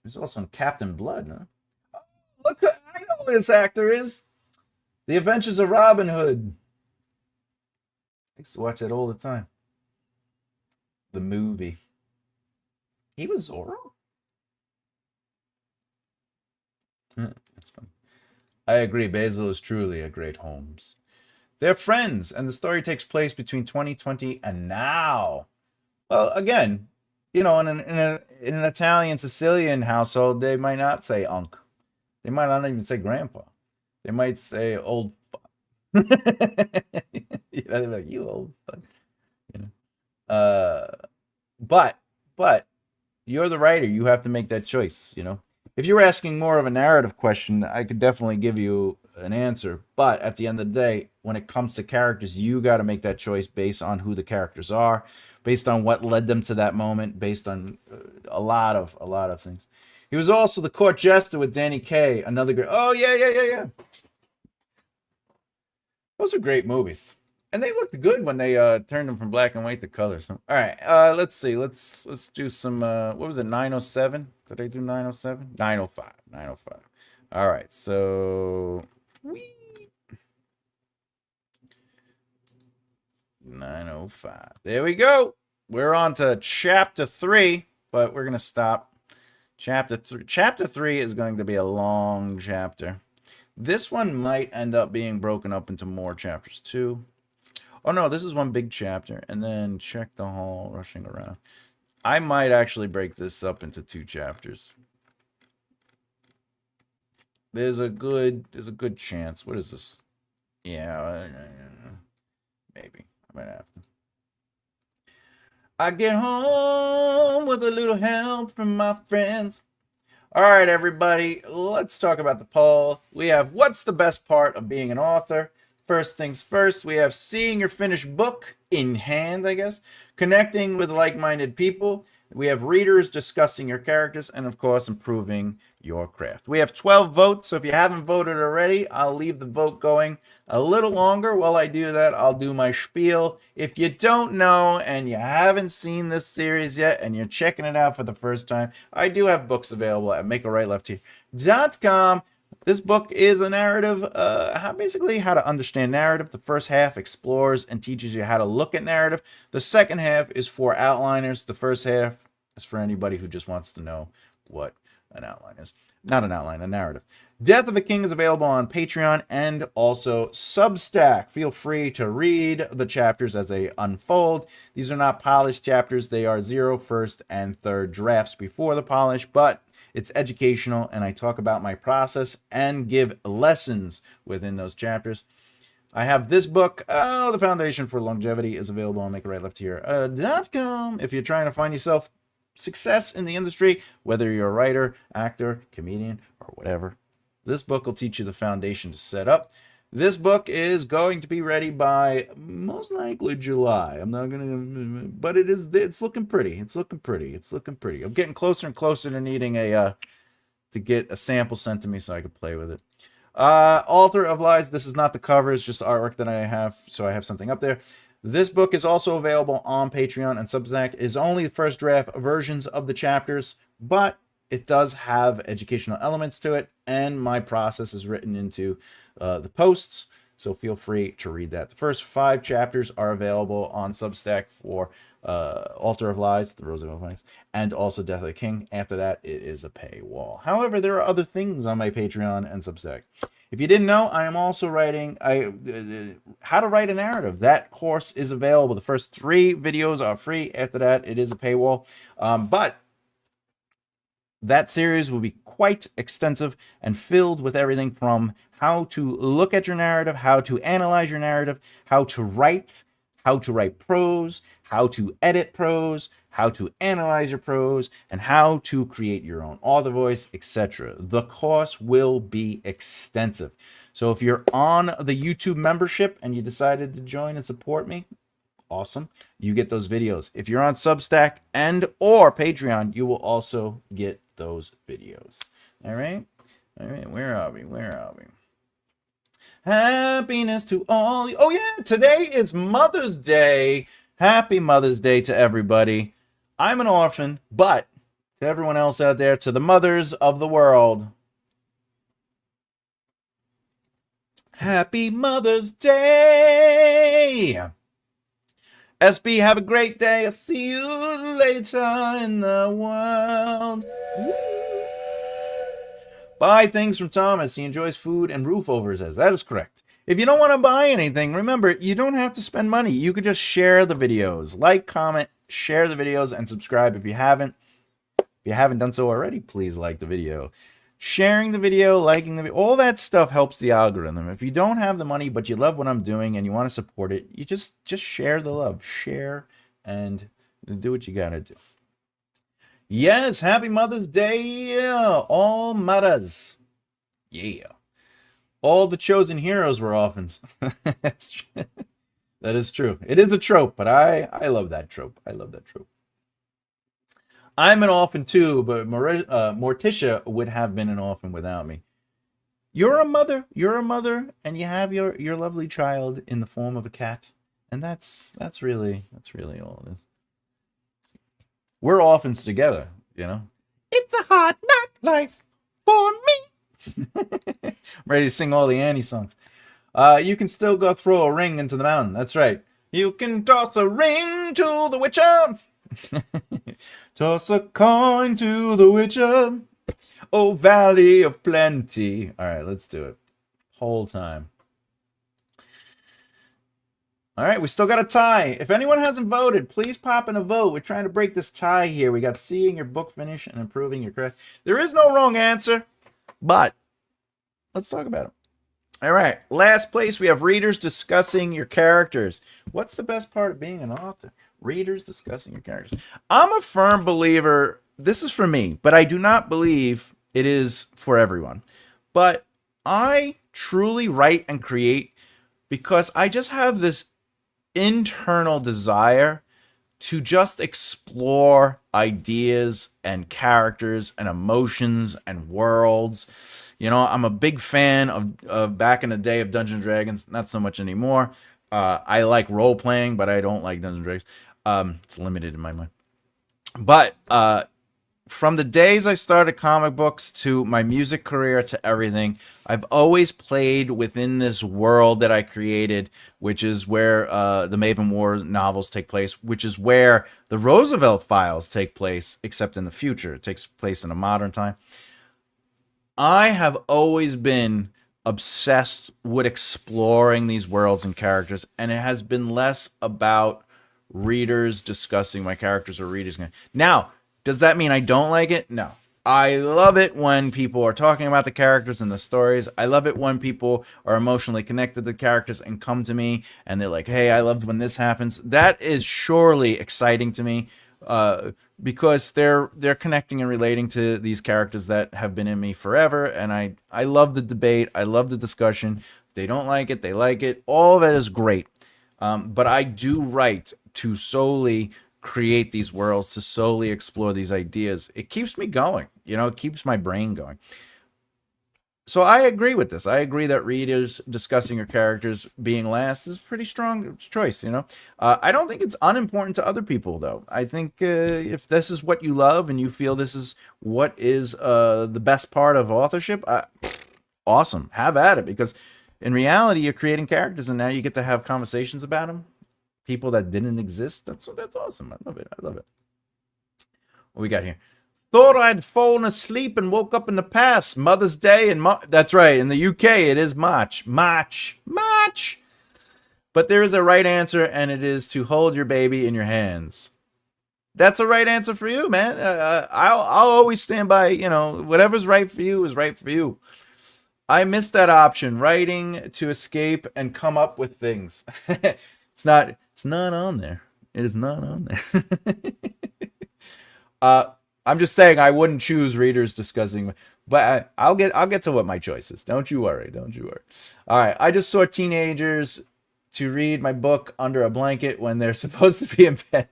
He's also in Captain Blood, huh? Oh, look, I know who this actor is. The Adventures of Robin Hood. I used to watch that all the time. The movie. He was Zorro? That's fun. I agree. Basil is truly a great Holmes. They're friends, and the story takes place between 2020 and now. Well, again, you know, in an Italian Sicilian household, they might not say "unc." They might not even say "grandpa." They might say "old." You know, they're like, "You old fuck." You know. But you're the writer. You have to make that choice. You know, if you were asking more of a narrative question, I could definitely give you an answer. But at the end of the day, when it comes to characters, you got to make that choice based on who the characters are, based on what led them to that moment, based on a lot of things. He was also the court jester with Danny Kaye, another great. Oh yeah. Those are great movies, and they looked good when they turned them from black and white to color. So, all right, let's see. Let's do some. What was it? 907. Did I do 907? 905. 905. All right, so we 905. There we go. We're on to chapter 3, but we're gonna stop. Chapter 3. Chapter 3 is going to be a long chapter. This one might end up being broken up into more chapters too. Oh no, this is one big chapter, and then check the hall, rushing around. I might actually break this up into 2 chapters. There's a good chance. What is this? Yeah, maybe I might have to. I get home with a little help from my friends. All right, everybody, let's talk about the poll. We have what's the best part of being an author? First things first, we have seeing your finished book in hand, I guess, connecting with like-minded people. We have readers discussing your characters, and of course, improving your craft. We have 12 votes, so if you haven't voted already, I'll leave the vote going a little longer. While I do that, I'll do my spiel. If you don't know and you haven't seen this series yet and you're checking it out for the first time, I do have books available at makearightlefthear.com. This book is a narrative, basically how to understand narrative. The first half explores and teaches you how to look at narrative. The second half is for outliners. The first half is for anybody who just wants to know what an outline is. Not an outline, a narrative. Death of a King is available on Patreon and also Substack. Feel free to read the chapters as they unfold. These are not polished chapters. They are 0, 1st, and 3rd drafts before the polish, but It's educational, and I talk about my process and give lessons within those chapters. I have this book, The Foundation for Longevity, is available on makeitRightLeftHere.com. If you're trying to find yourself success in the industry, whether you're a writer, actor, comedian, or whatever, this book will teach you the foundation to set up. This book is going to be ready by most likely July. I'm not gonna, but it's looking pretty. It's looking pretty. It's looking pretty. I'm getting closer and closer to needing to get a sample sent to me so I could play with it. Altar of Lies. This is not the cover. It's just artwork that I have, so I have something up there. This book is also available on Patreon and Substack. It's only the first draft versions of the chapters, but it does have educational elements to it, and my process is written into the posts, so feel free to read that. The first 5 chapters are available on Substack for Altar of Lies, The Rose of Lies, and also Death of the King. After that, it is a paywall. However, there are other things on my Patreon and Substack. If you didn't know, I am also writing how to write a narrative. That course is available. The first 3 videos are free. After that, it is a paywall. But that series will be quite extensive and filled with everything from how to look at your narrative, how to analyze your narrative, how to write prose, how to edit prose, how to analyze your prose, and how to create your own author voice, etc. The course will be extensive. So if you're on the YouTube membership and you decided to join and support me, awesome. You get those videos. If you're on Substack and or Patreon, you will also get those videos. All right. Where are we? Happiness to all. Oh yeah, today is Mother's Day. Happy Mother's Day to everybody. I'm an orphan, but to everyone else out there, to the mothers of the world, happy Mother's Day. SB, have a great day. I'll see you later in the world. Buy things from Thomas. He enjoys food and roof over his head. That is correct. If you don't want to buy anything, remember, you don't have to spend money. You could just share the videos. Like, comment, share the videos, and subscribe if you haven't. If you haven't done so already, please like the video. Sharing the video, liking the video, all that stuff helps the algorithm. If you don't have the money, but you love what I'm doing and you want to support it, you just share the love. Share and do what you got to do. Yes, happy Mother's Day, all mothers. Yeah. All the chosen heroes were orphans. That is true. It is a trope, but I love that trope. I love that trope. I'm an orphan too, but Morticia would have been an orphan without me. You're a mother, and you have your lovely child in the form of a cat, and that's really all it is. We're orphans together, you know. It's a hard knock life for me. I'm ready to sing all the Annie songs. You can still go throw a ring into the mountain. That's right. You can toss a ring to the witcher. Toss a coin to the witcher. Oh, Valley of Plenty. All right, let's do it. Whole time. All right, we still got a tie. If anyone hasn't voted, please pop in a vote. We're trying to break this tie here. We got seeing your book finish and improving your craft. There is no wrong answer, but let's talk about it. All right, last place, we have readers discussing your characters. What's the best part of being an author? Readers discussing your characters. I'm a firm believer, this is for me, but I do not believe it is for everyone. But I truly write and create because I just have this internal desire to just explore ideas and characters and emotions and worlds. You know, I'm a big fan of back in the day of Dungeons & Dragons, not so much anymore. I like role-playing, but I don't like Dungeons & Dragons. It's limited in my mind. But from the days I started comic books to my music career to everything, I've always played within this world that I created, which is where the Maven War novels take place, which is where the Roosevelt Files take place, except in the future. It takes place in a modern time. I have always been obsessed with exploring these worlds and characters, and it has been less about readers discussing my characters or readers. Now, does that mean I don't like it? No. I love it when people are talking about the characters and the stories. I love it when people are emotionally connected to the characters and come to me and they're like, "Hey, I loved when this happens." That is surely exciting to me, uh, because they're connecting and relating to these characters that have been in me forever. And I love the debate. I love the discussion. They don't like it. They like it. All of it is great. But I do write to solely create these worlds, to solely explore these ideas. It keeps me going. It keeps my brain going. So I agree with this. I agree that readers discussing your characters being last is a pretty strong choice. I don't think it's unimportant to other people, though. I think if this is what you love and you feel this is what is the best part of authorship, awesome. Have at it, because in reality, you're creating characters and now you get to have conversations about them. People that didn't exist. That's awesome. I love it. I love it. What we got here? Thought I'd fallen asleep and woke up in the past. Mother's Day and that's right. In the UK, it is March. March. But there is a right answer, and it is to hold your baby in your hands. That's a right answer for you, man. I'll always stand by. Whatever's right for you is right for you. I missed that option. Writing to escape and come up with things. It's not on there. It is not on there. I'm just saying I wouldn't choose readers discussing, but I'll get to what my choice is. Don't you worry. All right. I just saw teenagers to read my book under a blanket when they're supposed to be in bed.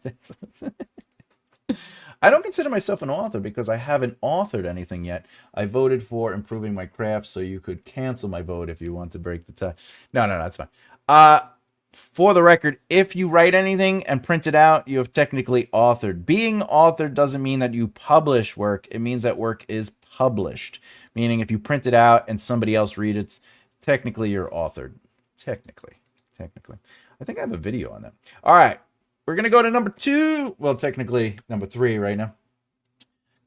I don't consider myself an author because I haven't authored anything yet. I voted for improving my craft, so you could cancel my vote if you want to break the tie. No, that's fine. For the record, if you write anything and print it out, you have technically authored. Being authored doesn't mean that you publish work. It means that work is published. Meaning if you print it out and somebody else reads it, technically you're authored. Technically. I think I have a video on that. All right. We're going to go to number 2. Well, technically number 3 right now.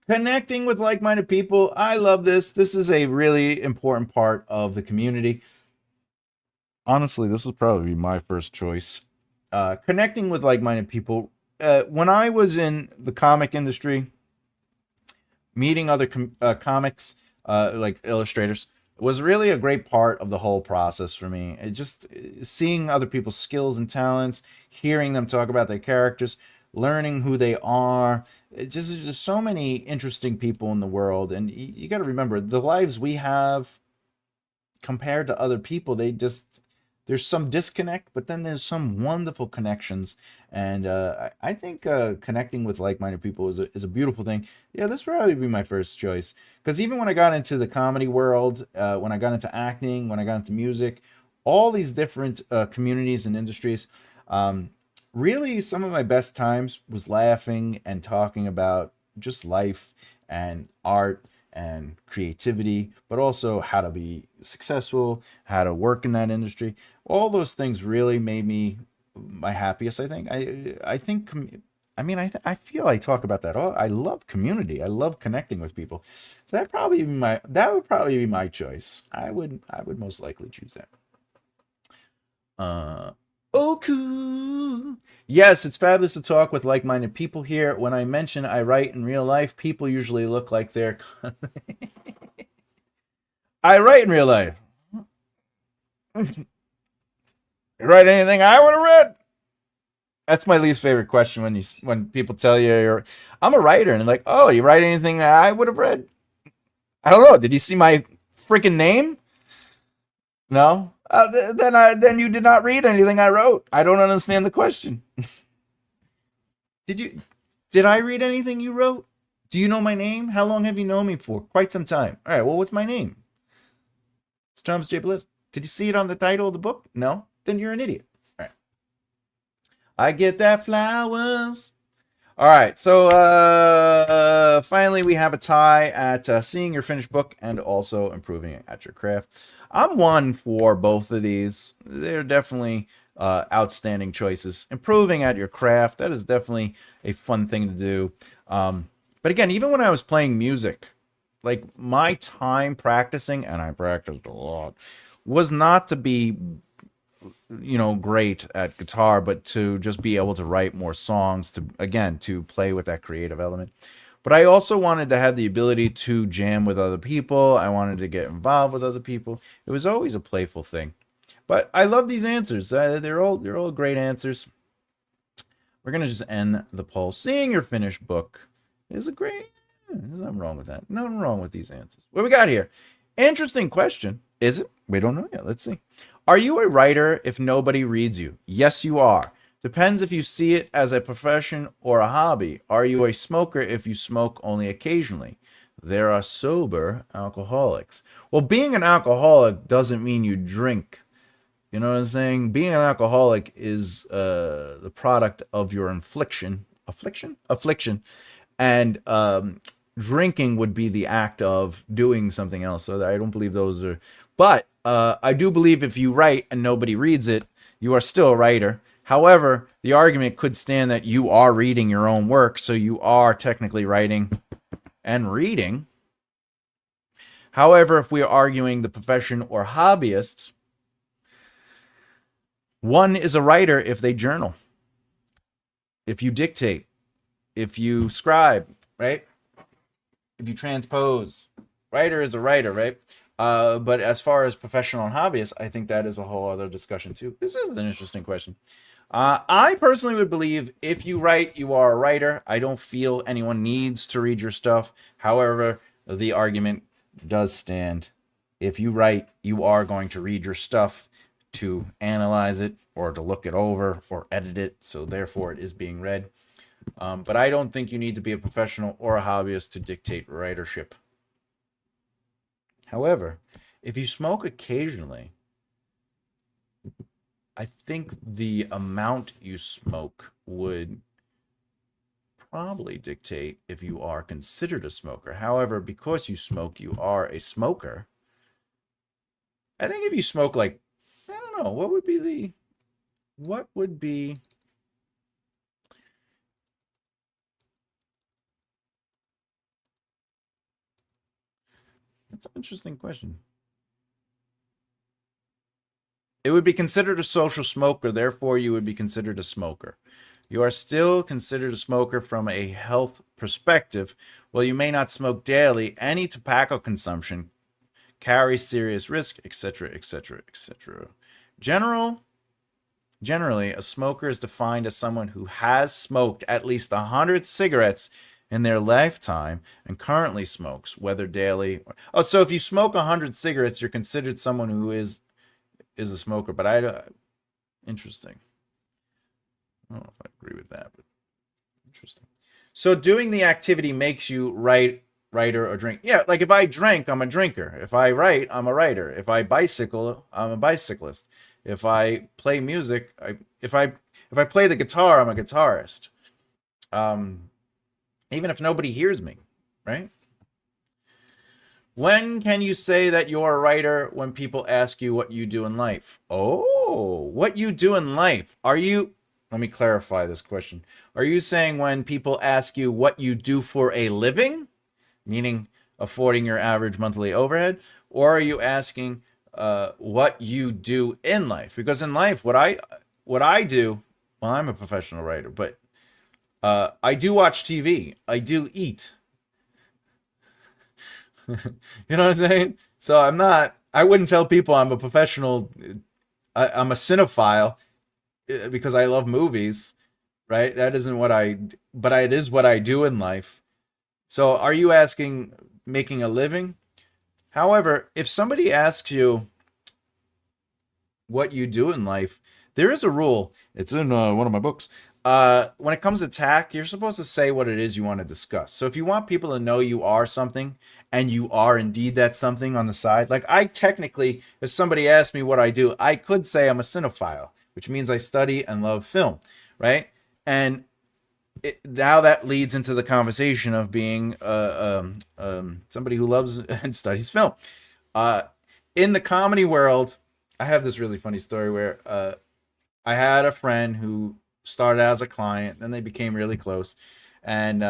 Connecting with like-minded people. I love this. This is a really important part of the community. Honestly, this would probably be my first choice. Connecting with like-minded people. When I was in the comic industry, meeting other comics, like illustrators, was really a great part of the whole process for me. It just seeing other people's skills and talents, hearing them talk about their characters, learning who they are. There's so many interesting people in the world, and you got to remember the lives we have compared to other people. There's some disconnect, but then there's some wonderful connections. And I think connecting with like-minded people is a beautiful thing. Yeah, this would probably be my first choice. Because even when I got into the comedy world, when I got into acting, when I got into music, all these different communities and industries, really some of my best times was laughing and talking about just life and art and creativity, but also how to be successful, how to work in that industry. All those things really made me my happiest, I think. I feel I talk about that all. I love community. I love connecting with people. So that would probably be my choice. I would most likely choose that. Oh, cool. Yes, it's fabulous to talk with like-minded people here. When I mention I write in real life, people usually look like they're... I write in real life. You write anything I would have read? That's my least favorite question when people tell you I'm a writer, and they're like, oh, you write anything that I would have read? I don't know. Did you see my freaking name? No? Then you did not read anything I wrote. I don't understand the question. Did I read anything you wrote? Do you know my name? How long have you known me for? Quite some time. All right, well, what's my name? It's Thomas J. Bellezza. Did you see it on the title of the book? No? Then you're an idiot. All right. I get that flowers. All right, so finally we have a tie at seeing your finished book and also improving at your craft. I'm one for both of these. They're definitely outstanding choices. Improving at your craft, that is definitely a fun thing to do. But again, even when I was playing music, like my time practicing, and I practiced a lot, was not to be, great at guitar, but to just be able to write more songs, to play with that creative element. But I also wanted to have the ability to jam with other people. I wanted to get involved with other people. It was always a playful thing. But I love these answers. They're all great answers. We're gonna just end the poll. Seeing your finished book is a great. There's nothing wrong with that. Nothing wrong with these answers. What we got here? Interesting question. Is it? We don't know yet. Let's see. Are you a writer if nobody reads you? Yes, you are. Depends if you see it as a profession or a hobby. Are you a smoker if you smoke only occasionally? There are sober alcoholics. Well, being an alcoholic doesn't mean you drink. You know what I'm saying? Being an alcoholic is the product of your affliction, and drinking would be the act of doing something else. So I don't believe those are. But I do believe if you write and nobody reads it, you are still a writer. However, the argument could stand that you are reading your own work, so you are technically writing and reading. However, if we are arguing the profession or hobbyists, one is a writer if they journal, if you dictate, if you scribe, right? If you transpose. Writer is a writer, right? But as far as professional and hobbyists, I think that is a whole other discussion too. This is an interesting question. I personally would believe if you write, you are a writer. I don't feel anyone needs to read your stuff. However, the argument does stand. If you write, you are going to read your stuff to analyze it or to look it over or edit it. So therefore, it is being read. But I don't think you need to be a professional or a hobbyist to dictate writership. However, if you smoke occasionally, I think the amount you smoke would probably dictate if you are considered a smoker. However, because you smoke, you are a smoker. I think if you smoke like, I don't know, what would be that's an interesting question. It would be considered a social smoker, therefore you would be considered a smoker. You are still considered a smoker from a health perspective. While you may not smoke daily, any tobacco consumption carries serious risk, etc., etc., etc. Generally, a smoker is defined as someone who has smoked at least 100 cigarettes in their lifetime and currently smokes, whether daily or... so if you smoke 100 cigarettes, you're considered someone who is a smoker. But interesting. I don't know if I agree with that, but interesting. So doing the activity makes you writer or drink. Yeah, like if I drink, I'm a drinker. If I write, I'm a writer. If I bicycle, I'm a bicyclist. If I play music, if I play the guitar, I'm a guitarist. Even if nobody hears me, right? When can you say that you're a writer? When people ask you what you do in life. Oh, what you do in life. Let me clarify this question. Are you saying when people ask you what you do for a living, meaning affording your average monthly overhead? Or are you asking what you do in life? Because in life, what I do, well, I'm a professional writer, but I do watch TV. I do eat. You know what I'm saying? So I wouldn't tell people I'm a professional. I'm a cinephile because I love movies, right? That isn't but it is what I do in life. So are you asking making a living? However, if somebody asks you what you do in life, there is a rule. It's in one of my books. When it comes to tact, you're supposed to say what it is you want to discuss. So if you want people to know you are something, and you are indeed that something on the side, like I technically, if somebody asked me what I do, I could say I'm a cinephile, which means I study and love film, right? And now that leads into the conversation of being somebody who loves and studies film. In the comedy world, I have this really funny story where I had a friend who started as a client, then they became really close. And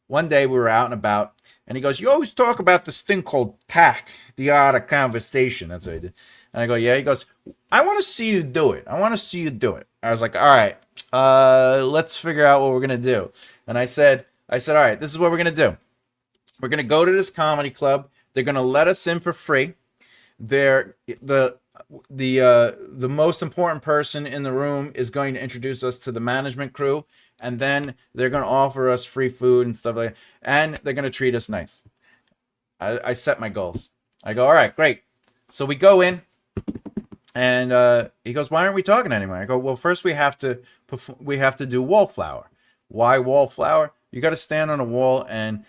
one day we were out and about, and he goes, "You always talk about this thing called tact, the art of conversation." That's what he did. And I go, "Yeah." He goes, "I want to see you do it. I want to see you do it." I was like, "All right, let's figure out what we're going to do." And I said, I said, all right, this is what we're going to do. We're going to go to this comedy club. They're going to let us in for free. They're the most important person in the room is going to introduce us to the management crew, and then they're going to offer us free food and stuff like that, and they're going to treat us nice. I set my goals. I go, all right, great. So we go in, and he goes, why aren't we talking anymore? I go, well, first we have to do wallflower. Why wallflower? You got to stand on a wall and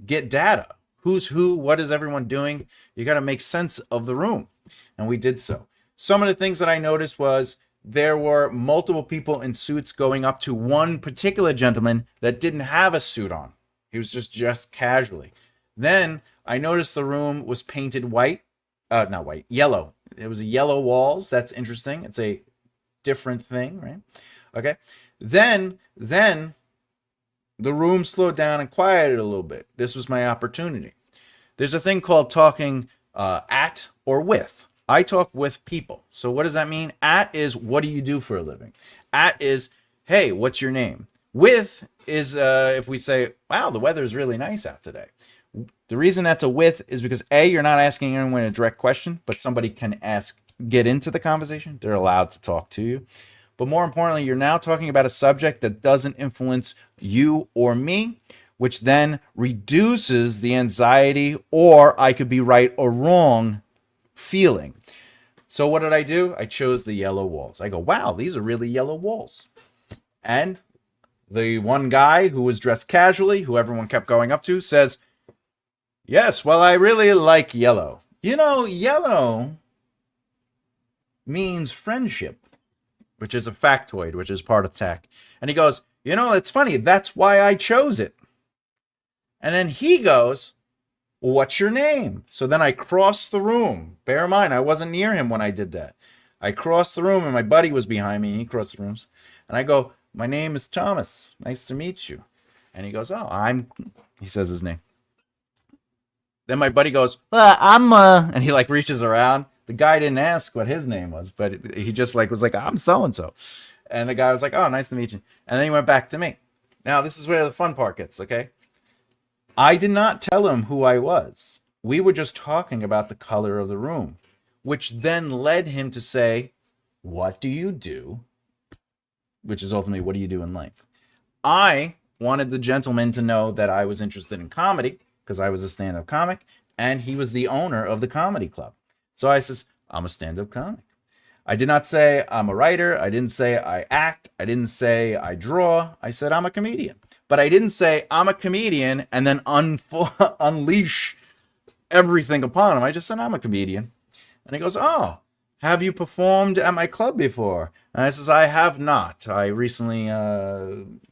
get data. Who's who? What is everyone doing? You got to make sense of the room. And we did so. Some of the things that I noticed was there were multiple people in suits going up to one particular gentleman that didn't have a suit on. He was just dressed casually. Then I noticed the room was painted white. Not white, yellow. It was yellow walls. That's interesting. It's a different thing, right? Okay. Then the room slowed down and quieted a little bit. This was my opportunity. There's a thing called talking at or with. I talk with people. So what does that mean? At is, what do you do for a living? At is, hey, what's your name? With is if we say, wow, the weather is really nice out today. The reason that's a with is because A, you're not asking anyone a direct question, but somebody can get into the conversation. They're allowed to talk to you. But more importantly, you're now talking about a subject that doesn't influence you or me, which then reduces the anxiety, or I could be right or wrong feeling. So what did I do? I chose the yellow walls. I go, wow, these are really yellow walls. And the one guy who was dressed casually, who everyone kept going up to, says, yes, well, I really like yellow. You know, yellow means friendship, which is a factoid, which is part of tech. And he goes, you know, it's funny. That's why I chose it. And then he goes, what's your name? So then I crossed the room. Bear in mind, I wasn't near him when I did that. I crossed the room and my buddy was behind me and he crossed the rooms. And I go, my name is Thomas. Nice to meet you. And he goes, oh, he says his name. Then my buddy goes, and he like reaches around. The guy didn't ask what his name was, but he just like was like, I'm so-and-so. And the guy was like, oh, nice to meet you. And then he went back to me. Now, this is where the fun part gets, okay? I did not tell him who I was. We were just talking about the color of the room, which then led him to say, what do you do? Which is ultimately, what do you do in life? I wanted the gentleman to know that I was interested in comedy because I was a stand-up comic, and he was the owner of the comedy club. So I says, I'm a stand-up comic. I did not say I'm a writer. I didn't say I act. I didn't say I draw. I said I'm a comedian. But I didn't say I'm a comedian and then unleash everything upon him. I just said I'm a comedian. And he goes, oh, have you performed at my club before? And I says, I have not. I recently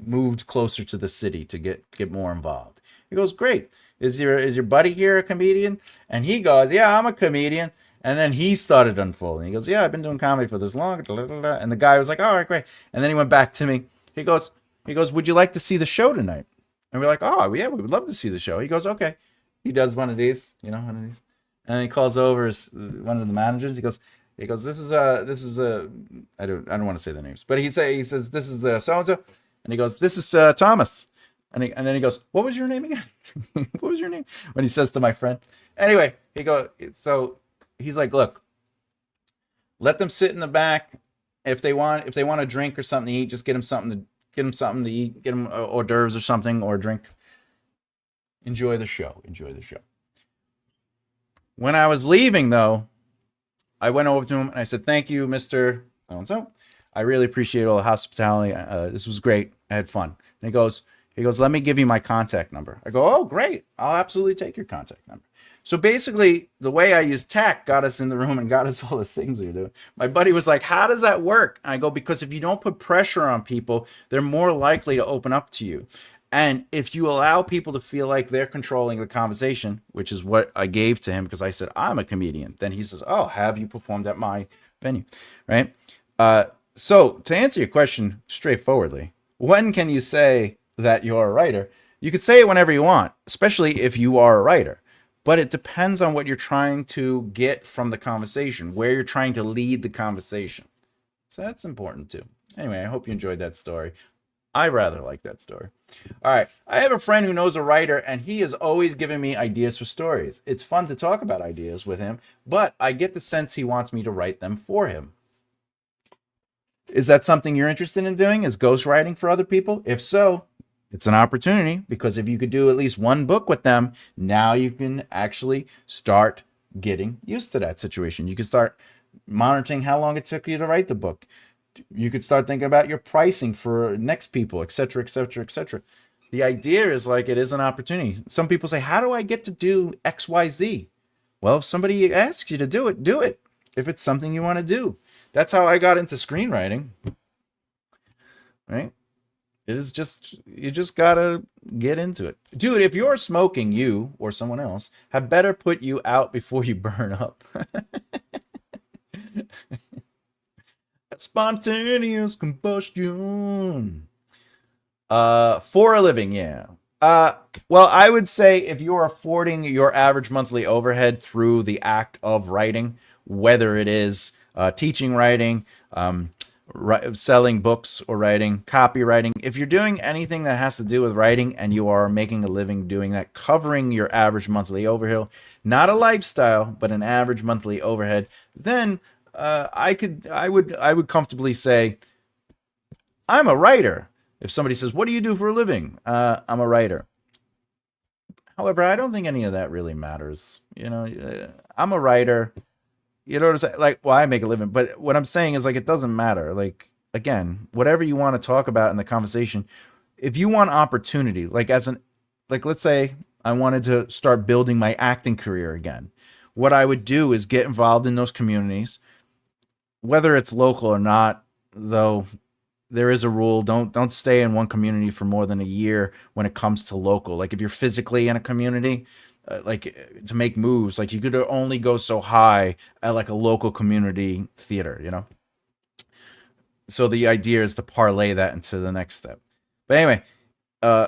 moved closer to the city to get more involved. He goes, great. Is your buddy here a comedian? And he goes, yeah, I'm a comedian. And then he started unfolding. He goes, yeah, I've been doing comedy for this long. And the guy was like, all right, great. And then he went back to me. He goes, would you like to see the show tonight? And we're like, oh, yeah, we would love to see the show. He goes, okay. He does one of these. And then he calls over one of the managers. He goes, this is I don't want to say the names, but he says, this is so-and-so. And he goes, this is Thomas. And then he goes, what was your name again? What was your name? When he says to my friend. Anyway, so he's like, look, let them sit in the back. If they want a drink or something to eat, just get them something to eat, get them hors d'oeuvres or something, or a drink. Enjoy the show. When I was leaving, though, I went over to him and I said, thank you, Mr. So-and-so. I really appreciate all the hospitality. This was great. I had fun. And he goes, let me give you my contact number. I go, oh, great. I'll absolutely take your contact number. So basically, the way I used tech got us in the room and got us all the things we were doing. My buddy was like, how does that work? And I go, because if you don't put pressure on people, they're more likely to open up to you. And if you allow people to feel like they're controlling the conversation, which is what I gave to him because I said, I'm a comedian. Then he says, oh, have you performed at my venue? Right? So to answer your question straightforwardly, when can you say that you're a writer? You could say it whenever you want, especially if you are a writer. But it depends on what you're trying to get from the conversation, where you're trying to lead the conversation. So that's important too. Anyway, I hope you enjoyed that story. I rather like that story. All right. I have a friend who knows a writer, and he is always giving me ideas for stories. It's fun to talk about ideas with him, but I get the sense he wants me to write them for him. Is that something you're interested in doing? Is ghostwriting for other people? If so, it's an opportunity, because if you could do at least one book with them, now you can actually start getting used to that situation. You can start monitoring how long it took you to write the book. You could start thinking about your pricing for next people, etc., etc., etc. The idea is like, it is an opportunity. Some people say, how do I get to do XYZ? Well, if somebody asks you to do it, do it. If it's something you want to do. That's how I got into screenwriting, right? It is just, you just gotta get into it. Dude, if you're smoking, you or someone else had better put you out before you burn up. Spontaneous combustion. For a living, yeah. Well, I would say if you're affording your average monthly overhead through the act of writing, whether it is teaching writing, selling books or writing, copywriting, if you're doing anything that has to do with writing and you are making a living doing that, covering your average monthly overhead, not a lifestyle, but an average monthly overhead, then I would comfortably say I'm a writer. If somebody says, "What do you do for a living?" I'm a writer. However, I don't think any of that really matters. I'm a writer. You know what I'm saying? Like, well, I make a living, but what I'm saying is, like, it doesn't matter. Like, again, whatever you want to talk about in the conversation, if you want opportunity, like let's say I wanted to start building my acting career again, what I would do is get involved in those communities, whether it's local or not, though. There is a rule: don't stay in one community for more than a year when it comes to local. Like, if you're physically in a community, to make moves, like, you could only go so high at like a local community theater. So the idea is to parlay that into the next step. But anyway, uh,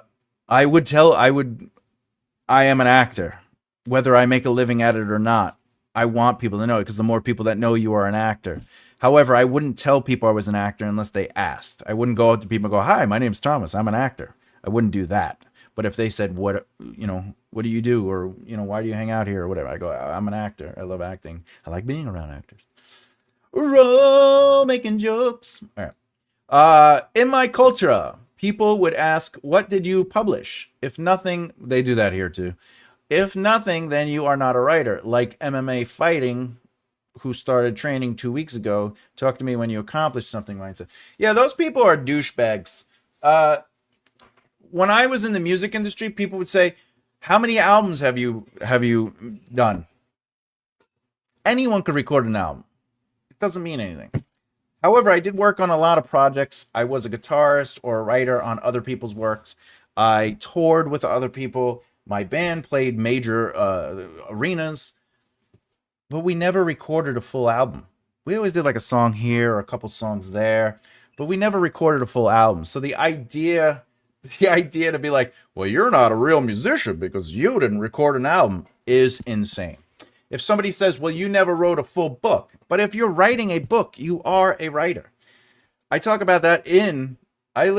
I am an actor, whether I make a living at it or not. I want people to know it, because the more people that know you are an actor. However, I wouldn't tell people I was an actor unless they asked. I wouldn't go up to people and go, "Hi, my name's Thomas. I'm an actor." I wouldn't do that. But if they said, what do you do? Or, why do you hang out here or whatever? I go, "I'm an actor. I love acting. I like being around actors." Making jokes. All right. In my culture, people would ask, "What did you publish?" If nothing, they do that here too. If nothing, then you are not a writer. Like MMA fighting, who started training 2 weeks ago, talk to me when you accomplish something. Right? So, yeah, those people are douchebags. When I was in the music industry, people would say, "How many albums have you done?" Anyone could record an album. It doesn't mean anything. However, I did work on a lot of projects. I was a guitarist or a writer on other people's works. I toured with other people. My band played major arenas, but we never recorded a full album. We always did like a song here or a couple songs there, but we never recorded a full album. So the idea to be like, "Well, you're not a real musician because you didn't record an album," is insane. If somebody says, "Well, you never wrote a full book," but if you're writing a book, you are a writer. I talk about that I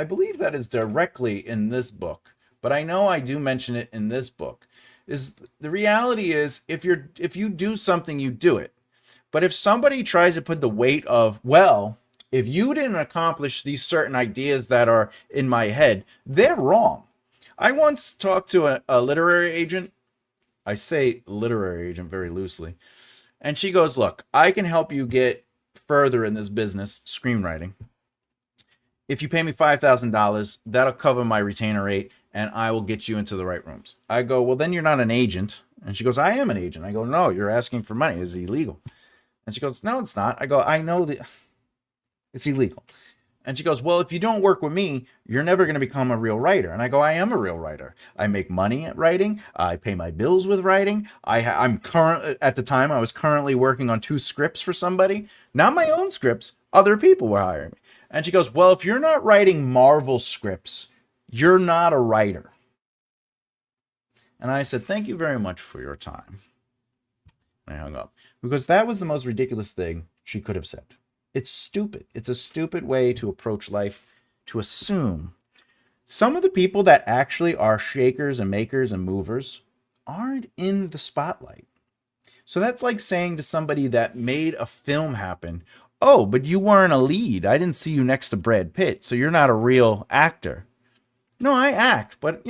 believe that is directly in this book, but I know I do mention it in this book. Is the reality is, if you do something, you do it. But if somebody tries to put the weight of, "Well, if you didn't accomplish these certain ideas that are in my head," they're wrong. I once talked to a literary agent. I say literary agent very loosely. And she goes, "Look, I can help you get further in this business, screenwriting. If you pay me $5,000, that'll cover my retainer rate, and I will get you into the right rooms." I go, "Well, then you're not an agent." And she goes, "I am an agent." I go, "No, you're asking for money. It's illegal." And she goes, "No, it's not." I go, "I know that it's illegal." And she goes, "Well, if you don't work with me, you're never going to become a real writer." And I go, "I am a real writer. I make money at writing. I pay my bills with writing. At the time, I was currently working on 2 scripts for somebody. Not my own scripts. Other people were hiring me." And she goes, "Well, if you're not writing Marvel scripts, you're not a writer." And I said, "Thank you very much for your time." And I hung up, because that was the most ridiculous thing she could have said. It's stupid. It's a stupid way to approach life, to assume. Some of the people that actually are shakers and makers and movers aren't in the spotlight. So that's like saying to somebody that made a film happen, oh, but you weren't a lead. I didn't see you next to Brad Pitt, so you're not a real actor. No, I act, but,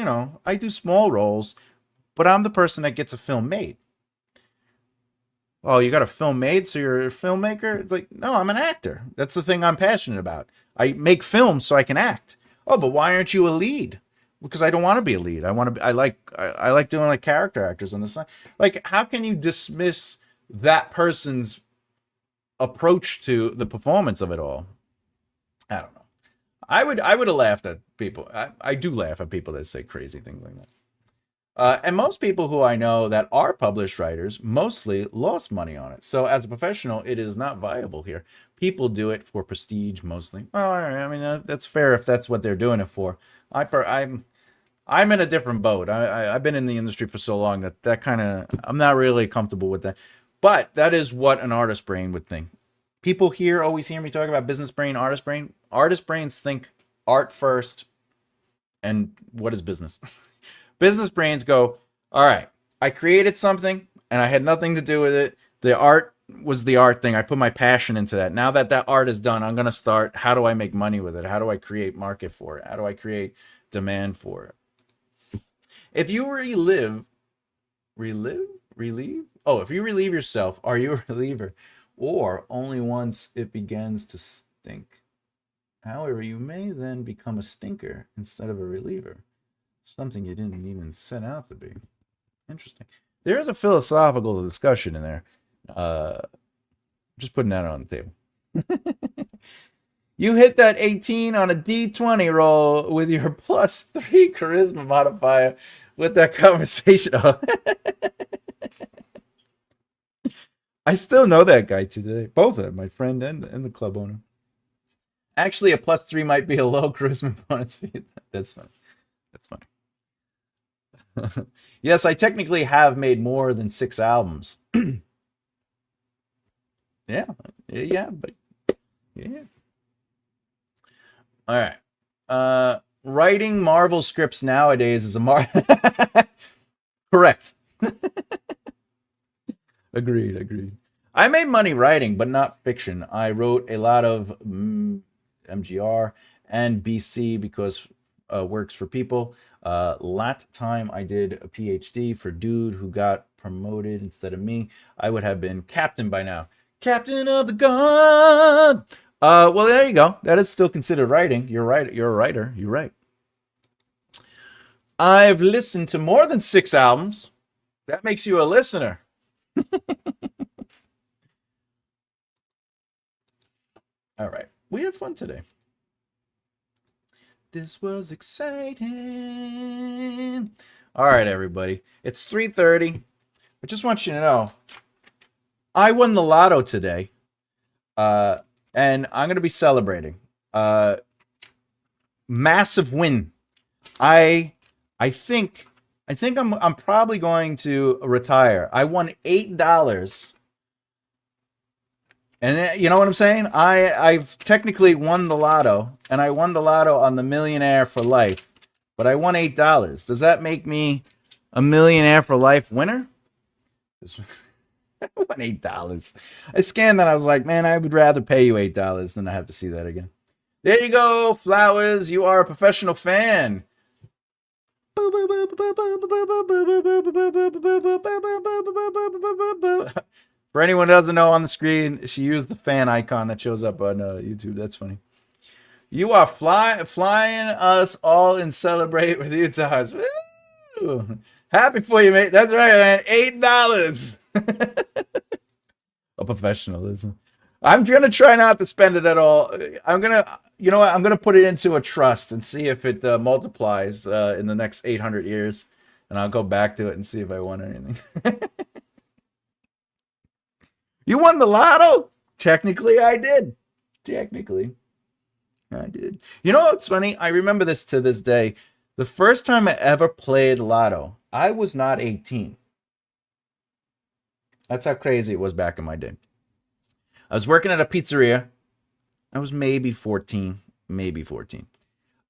I do small roles, but I'm the person that gets a film made. Oh, you got a film made, so you're a filmmaker? It's like, no, I'm an actor. That's the thing I'm passionate about. I make films so I can act. Oh, but why aren't you a lead? Because I don't want to be a lead. I like doing like character actors on the side. Like, how can you dismiss that person's approach to the performance of it all? I don't know. I would have laughed at people. I do laugh at people that say crazy things like that. And most people who I know that are published writers mostly lost money on it. So as a professional, it is not viable here. People do it for prestige mostly. Well, I mean, that's fair if that's what they're doing it for. I'm in a different boat. I've been in the industry for so long that kind of, I'm not really comfortable with that. But that is what an artist brain would think. People here always hear me talk about business brain, artist brain. Artist brains think art first, and what is business? Business brains go, all right, I created something and I had nothing to do with it. The art was the art thing. I put my passion into that. Now that art is done, I'm going to start, how do I make money with it? How do I create market for it? How do I create demand for it? If you relieve? Oh, if you relieve yourself, are you a reliever? Or only once it begins to stink. However, you may then become a stinker instead of a reliever. Something you didn't even set out to be. Interesting. There is a philosophical discussion in there. Just putting that on the table. You hit that 18 on a D20 roll with your +3 charisma modifier with that conversation. I still know that guy today. Both of them, my friend and the club owner. Actually, a +3 might be a low charisma bonus. That's funny. That's funny. Yes, I technically have made more than 6 albums. Yeah, but yeah. All right. Writing Marvel scripts nowadays is a correct. Agreed. I made money writing, but not fiction. I wrote a lot of MGR and BC because works for people. Last time I did a PhD for dude who got promoted instead of me, I would have been captain by now. Captain of the gun. Well, there you go. That is still considered writing. You're right. You're a writer. You're right. I've listened to more than 6 albums. That makes you a listener. All right. We had fun today. This was exciting. All right, everybody. It's 3:30. I just want you to know, I won the lotto today, and I'm going to be celebrating. Massive win. I think I'm probably going to retire. I won $8. And you know what I'm saying? I've technically won the lotto, and I won the lotto on the Millionaire for Life, but I won $8. Does that make me a Millionaire for Life winner? I won $8. I scanned that. I was like, man, I would rather pay you $8 than I have to see that again. There you go, Flowers. You are a professional fan. For anyone who doesn't know, on the screen, she used the fan icon that shows up on YouTube. That's funny. You are flying us all and celebrate with you, Tars. Happy for you, mate. That's right, man. $8. A professionalism. I'm gonna try not to spend it at all. I'm gonna, you know what? I'm gonna put it into a trust and see if it multiplies in the next 800 years, and I'll go back to it and see if I won anything. You won the lotto? Technically, I did. Technically, I did. You know what's funny? I remember this to this day. The first time I ever played lotto, I was not 18. That's how crazy it was back in my day. I was working at a pizzeria, I was maybe 14, maybe 14.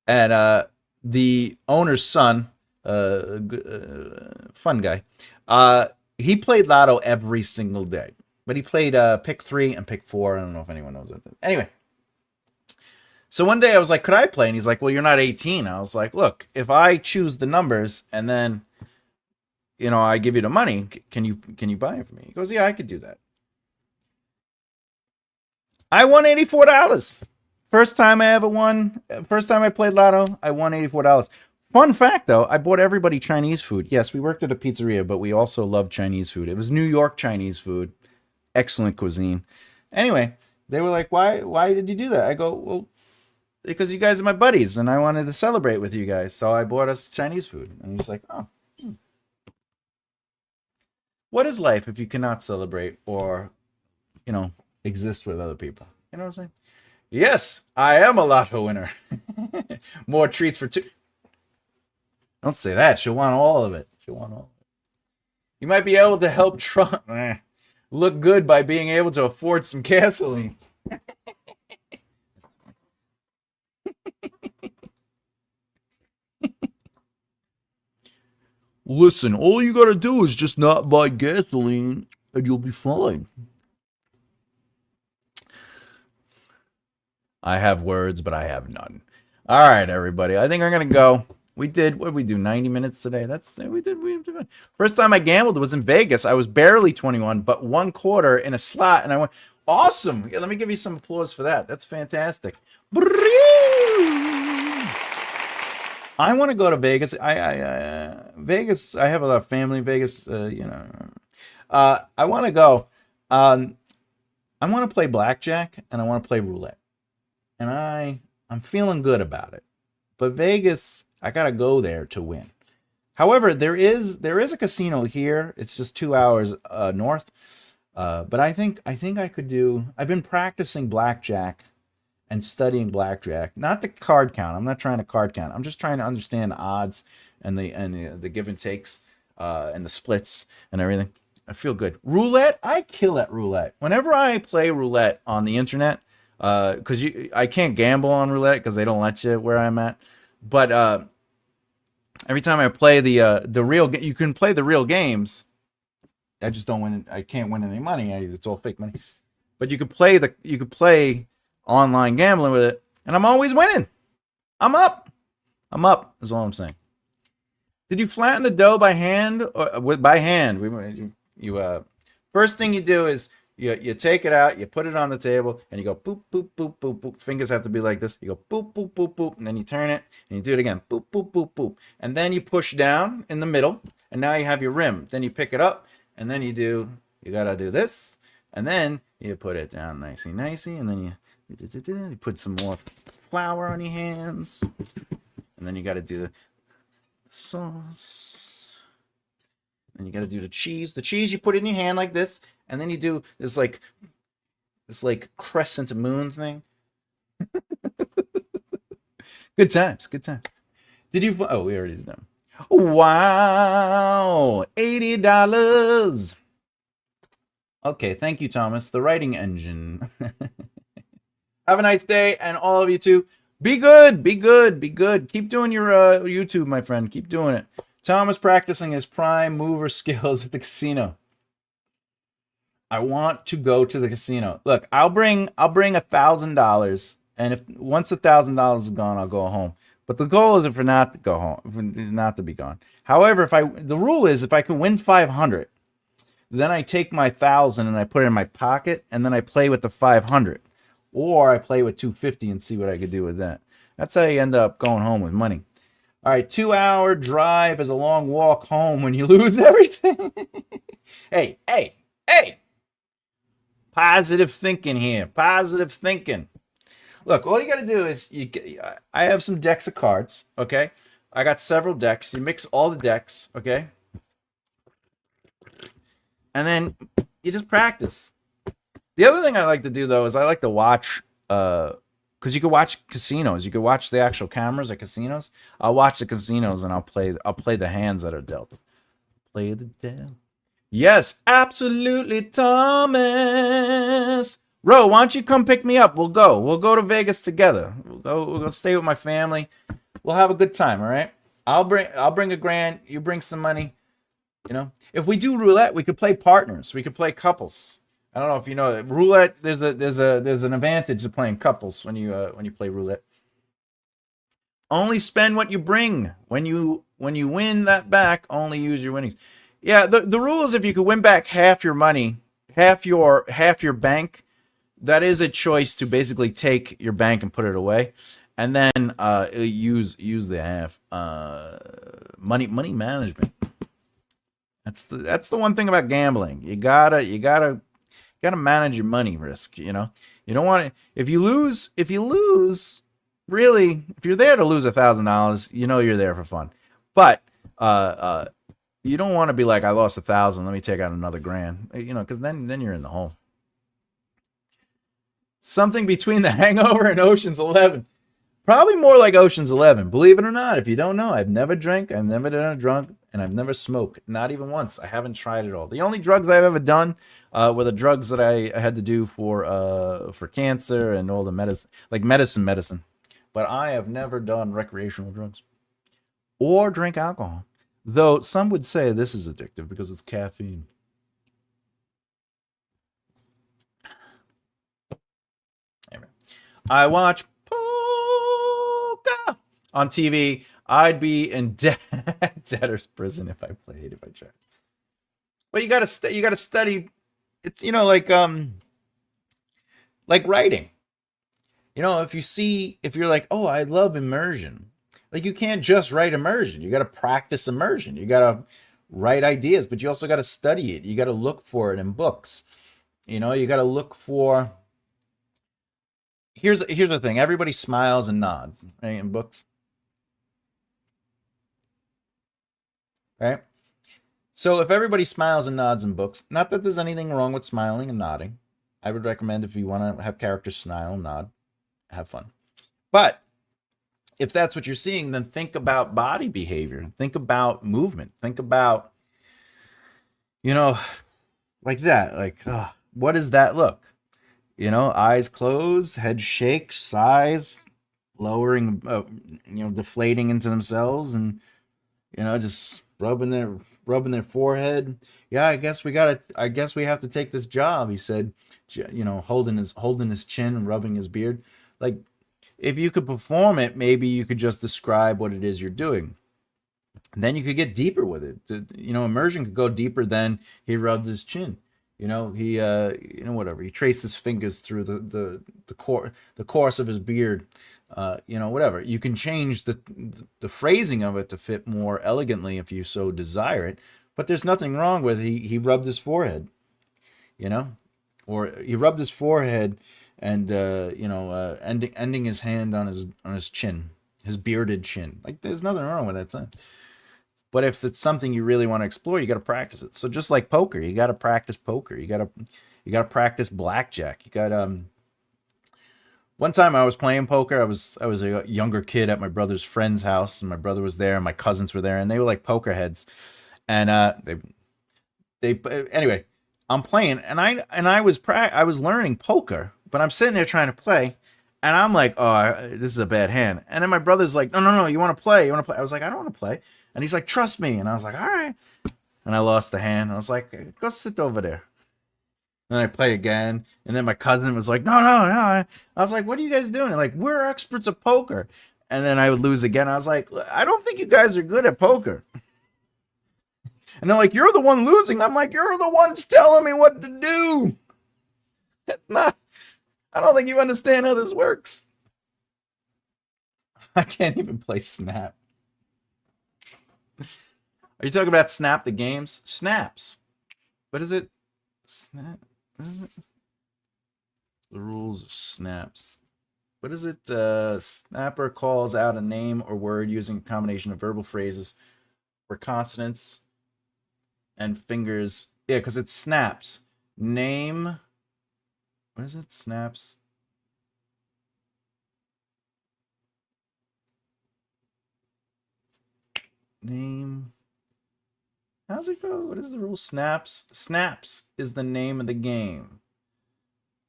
And the owner's son, fun guy, he played Lotto every single day. But he played pick 3 and pick 4. I don't know if anyone knows that. Anyway, so one day I was like, could I play? And he's like, well, you're not 18. I was like, look, if I choose the numbers and then, you know, I give you the money, can you buy it for me? He goes, yeah, I could do that. I won $84. First time I ever won. First time I played Lotto, I won $84. Fun fact, though, I bought everybody Chinese food. Yes, we worked at a pizzeria, but we also loved Chinese food. It was New York Chinese food. Excellent cuisine. Anyway, they were like, why did you do that? I go, well, because you guys are my buddies, and I wanted to celebrate with you guys, so I bought us Chinese food. And he's like, oh. What is life if you cannot celebrate or, you know, exist with other people? You know what I'm saying? Yes, I am a Lotto winner. More treats for 2. Don't say that. She'll want all of it. She'll want all of it. You might be able to help Trump look good by being able to afford some gasoline. Listen, all you gotta do is just not buy gasoline and you'll be fine. I have words, but I have none. All right, everybody. I think I'm gonna go. What did we do? 90 minutes today. We did. First time I gambled was in Vegas. I was barely 21, but 1 quarter in a slot, and I went, awesome. Yeah, let me give you some applause for that. That's fantastic. I want to go to Vegas. Vegas. I have a lot of family in Vegas. I want to go. I want to play blackjack and I want to play roulette, and I'm feeling good about it. But Vegas, I gotta go there to win. However, there is a casino here. It's just 2 hours north. But I think I could do. I've been practicing blackjack and studying blackjack, not the card count. I'm not trying to card count. I'm just trying to understand the odds and the give and takes and the splits and everything. I feel good. Roulette, I kill at roulette. Whenever I play roulette on the internet, because I can't gamble on roulette because they don't let you where I'm at. But every time I play the real, you can play the real games. I just don't win. I can't win any money. It's all fake money. But you could play online gambling with it, and I'm always winning. I'm up is all I'm saying. Did you flatten the dough by hand or by hand? First thing you do is you take it out, you put it on the table, and you go boop boop boop boop boop. Fingers have to be like this. You go boop boop boop boop, and then you turn it and you do it again, boop boop boop boop, and then you push down in the middle, and now you have your rim. Then you pick it up, and then you gotta do this, and then you put it down nicey, and then you put some more flour on your hands, and then you gotta do the sauce. And you got to do the cheese. The cheese you put in your hand like this, and then you do this like crescent moon thing. Good times. Did you? Oh, we already did that. Wow, $80. Okay, thank you, Thomas. The writing engine. Have a nice day, and all of you too. Be good. Keep doing your YouTube, my friend. Keep doing it. Thomas practicing his prime mover skills at the casino. I want to go to the casino. Look, I'll bring $1,000, and once $1,000 is gone, I'll go home. But the goal is for not to go home, not to be gone. However, the rule is if I can win 500, then I take my 1,000 and I put it in my pocket, and then I play with the 500, or I play with 250 and see what I could do with that. That's how you end up going home with money. All right, 2-hour drive is a long walk home when you lose everything. Hey. Positive thinking here. Positive thinking. Look, all you got to do is I have some decks of cards, okay? I got several decks. You mix all the decks, okay? And then you just practice. The other thing I like to do, though, is I like to watch because you can watch casinos. You can watch the actual cameras at casinos. I'll watch the casinos and I'll play the hands that are dealt. Play the deal. Yes, absolutely, Thomas. Ro, why don't you come pick me up? We'll go. We'll go to Vegas together. We'll go stay with my family. We'll have a good time, all right? I'll bring a grand, you bring some money, you know? If we do roulette, we could play partners. We could play couples. I don't know if you know that roulette. There's an advantage to playing couples when you play roulette. Only spend what you bring. When you win that back, only use your winnings. Yeah, the rule is if you could win back half your money, half your bank, that is a choice to basically take your bank and put it away, and then use the half. Money management. That's the one thing about gambling. You gotta manage your money risk. You don't want to. If you lose, really, if you're there to lose $1,000, you're there for fun. But uh, uh, you don't want to be like, I lost 1,000. Let me take out another grand. Because then you're in the hole. Something between The Hangover and Ocean's 11. Probably more like Ocean's 11. Believe it or not, if you don't know, I've never drank, I've never done a drunk, and I've never smoked. Not even once. I haven't tried it all. The only drugs I've ever done were the drugs that I had to do for cancer and all the medicine, like medicine. But I have never done recreational drugs or drink alcohol. Though some would say this is addictive because it's caffeine. Anyway, I watch polka on TV. I'd be in debtor's prison if I played, if I tried. But you gotta study. It's like writing. If you're like, oh, I love immersion. Like you can't just write immersion. You got to practice immersion. You got to write ideas, but you also got to study it. You got to look for it in books. You got to look for. Here's the thing. Everybody smiles and nods, right, in books, right? So if everybody smiles and nods in books, not that there's anything wrong with smiling and nodding. I would recommend if you want to have characters smile and nod, have fun. But if that's what you're seeing, then think about body behavior. Think about movement. Think about, you know, like that. Like, what does that look? Eyes closed, head shakes, sighs, lowering, deflating into themselves, and just rubbing their forehead. Yeah, I guess we have to take this job. He said, holding his chin and rubbing his beard. Like, if you could perform it, maybe you could just describe what it is you're doing. And then you could get deeper with it. Immersion could go deeper than he rubbed his chin. He whatever. He traced his fingers through the course of his beard. Whatever. You can change the phrasing of it to fit more elegantly if you so desire it. But there's nothing wrong with he rubbed his forehead. Or he rubbed his forehead and ending his hand on his chin, his bearded chin. Like there's nothing wrong with that sign. But if it's something you really want to explore, you got to practice it. So just like poker, you got to practice poker. You got to practice blackjack. You got One time I was playing poker. I was a younger kid at my brother's friend's house, and my brother was there, and my cousins were there, and they were like poker heads. And they anyway, I'm playing, and I was learning poker, but I'm sitting there trying to play, and I'm like, oh, this is a bad hand. And then my brother's like, no, you want to play? You want to play? I was like, I don't want to play. And he's like, trust me. And I was like, all right. And I lost the hand. I was like, go sit over there. And I play again. And then my cousin was like, no. I was like, what are you guys doing? And like, we're experts at poker. And then I would lose again. I was like, I don't think you guys are good at poker. And they're like, you're the one losing. I'm like, you're the ones telling me what to do. It's not. I don't think you understand how this works. I can't even play Snap. Are you talking about Snap the games? Snaps. What is it? Snap. What is it? The rules of snaps. What is it? Snapper calls out a name or word using a combination of verbal phrases or consonants and fingers. Yeah, because it snaps. Name. What is it? Snaps. Name. How's it go? What is the rule? Snaps. Snaps is the name of the game.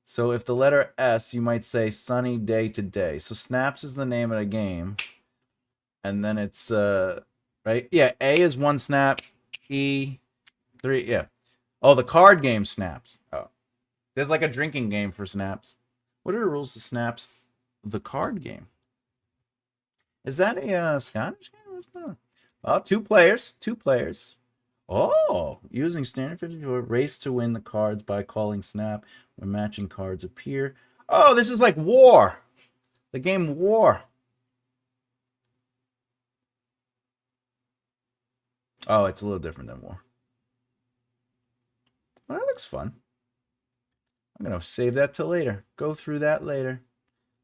So if the letter S, you might say sunny day to day. So snaps is the name of the game. And then it's, right? Yeah, A is 1 snap. E, 3, yeah. Oh, the card game snaps. Oh. There's like a drinking game for snaps. What are the rules to snaps? The card game. Is that a Scottish game? Oh, 2 players. 2 players. Oh, using standard 54, race to win the cards by calling snap when matching cards appear. Oh, this is like War. The game War. Oh, it's a little different than War. Well, that looks fun. I'm going to save that till later. Go through that later.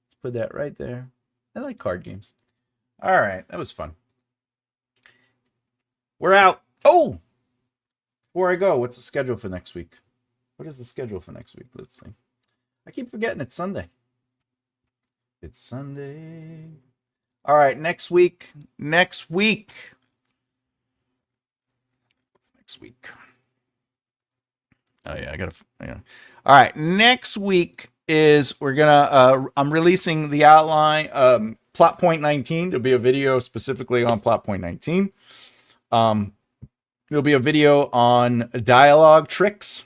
Let's put that right there. I like card games. All right, that was fun. We're out. Oh! Before I go, what's the schedule for next week? What is the schedule for next week? Let's see. I keep forgetting it's Sunday. It's Sunday. All right, next week. Next week. Next week. Oh, yeah, I got to. Yeah. All right, next week is we're going to. I'm releasing the outline. Plot point 19. There'll be a video specifically on plot point 19. There'll be a video on dialogue tricks,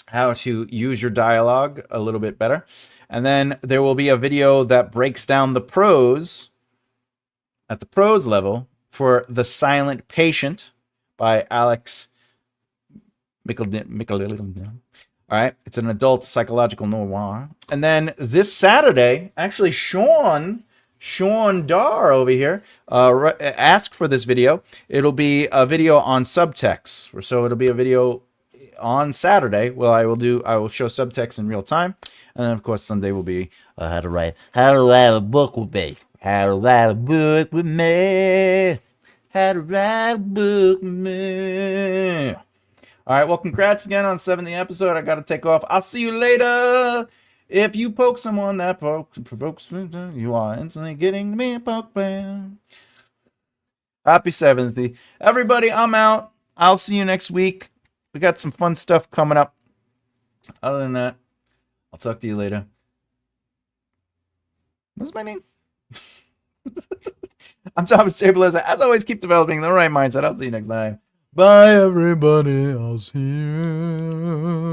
how to use your dialogue a little bit better. And then there will be a video that breaks down the prose at the prose level for The Silent Patient by Alex Michelin. All right. It's an adult psychological noir. And then this Saturday, actually, Sean Dar over here asked for this video. It'll be a video on subtext. So it'll be a video on Saturday. Well, I will show subtext in real time. And then, of course, Sunday will be how to write a book with me. How to write a book with me. How to write a book with me. All right, well, congrats again on 70th episode. I got to take off. I'll see you later. If you poke someone that provokes me, you are instantly getting me a poke band. Happy 70th. Everybody, I'm out. I'll see you next week. We got some fun stuff coming up. Other than that, I'll talk to you later. What's my name? I'm Thomas J. Bellezza. As always, keep developing the right mindset. I'll see you next time. Bye, everybody. I'll see you.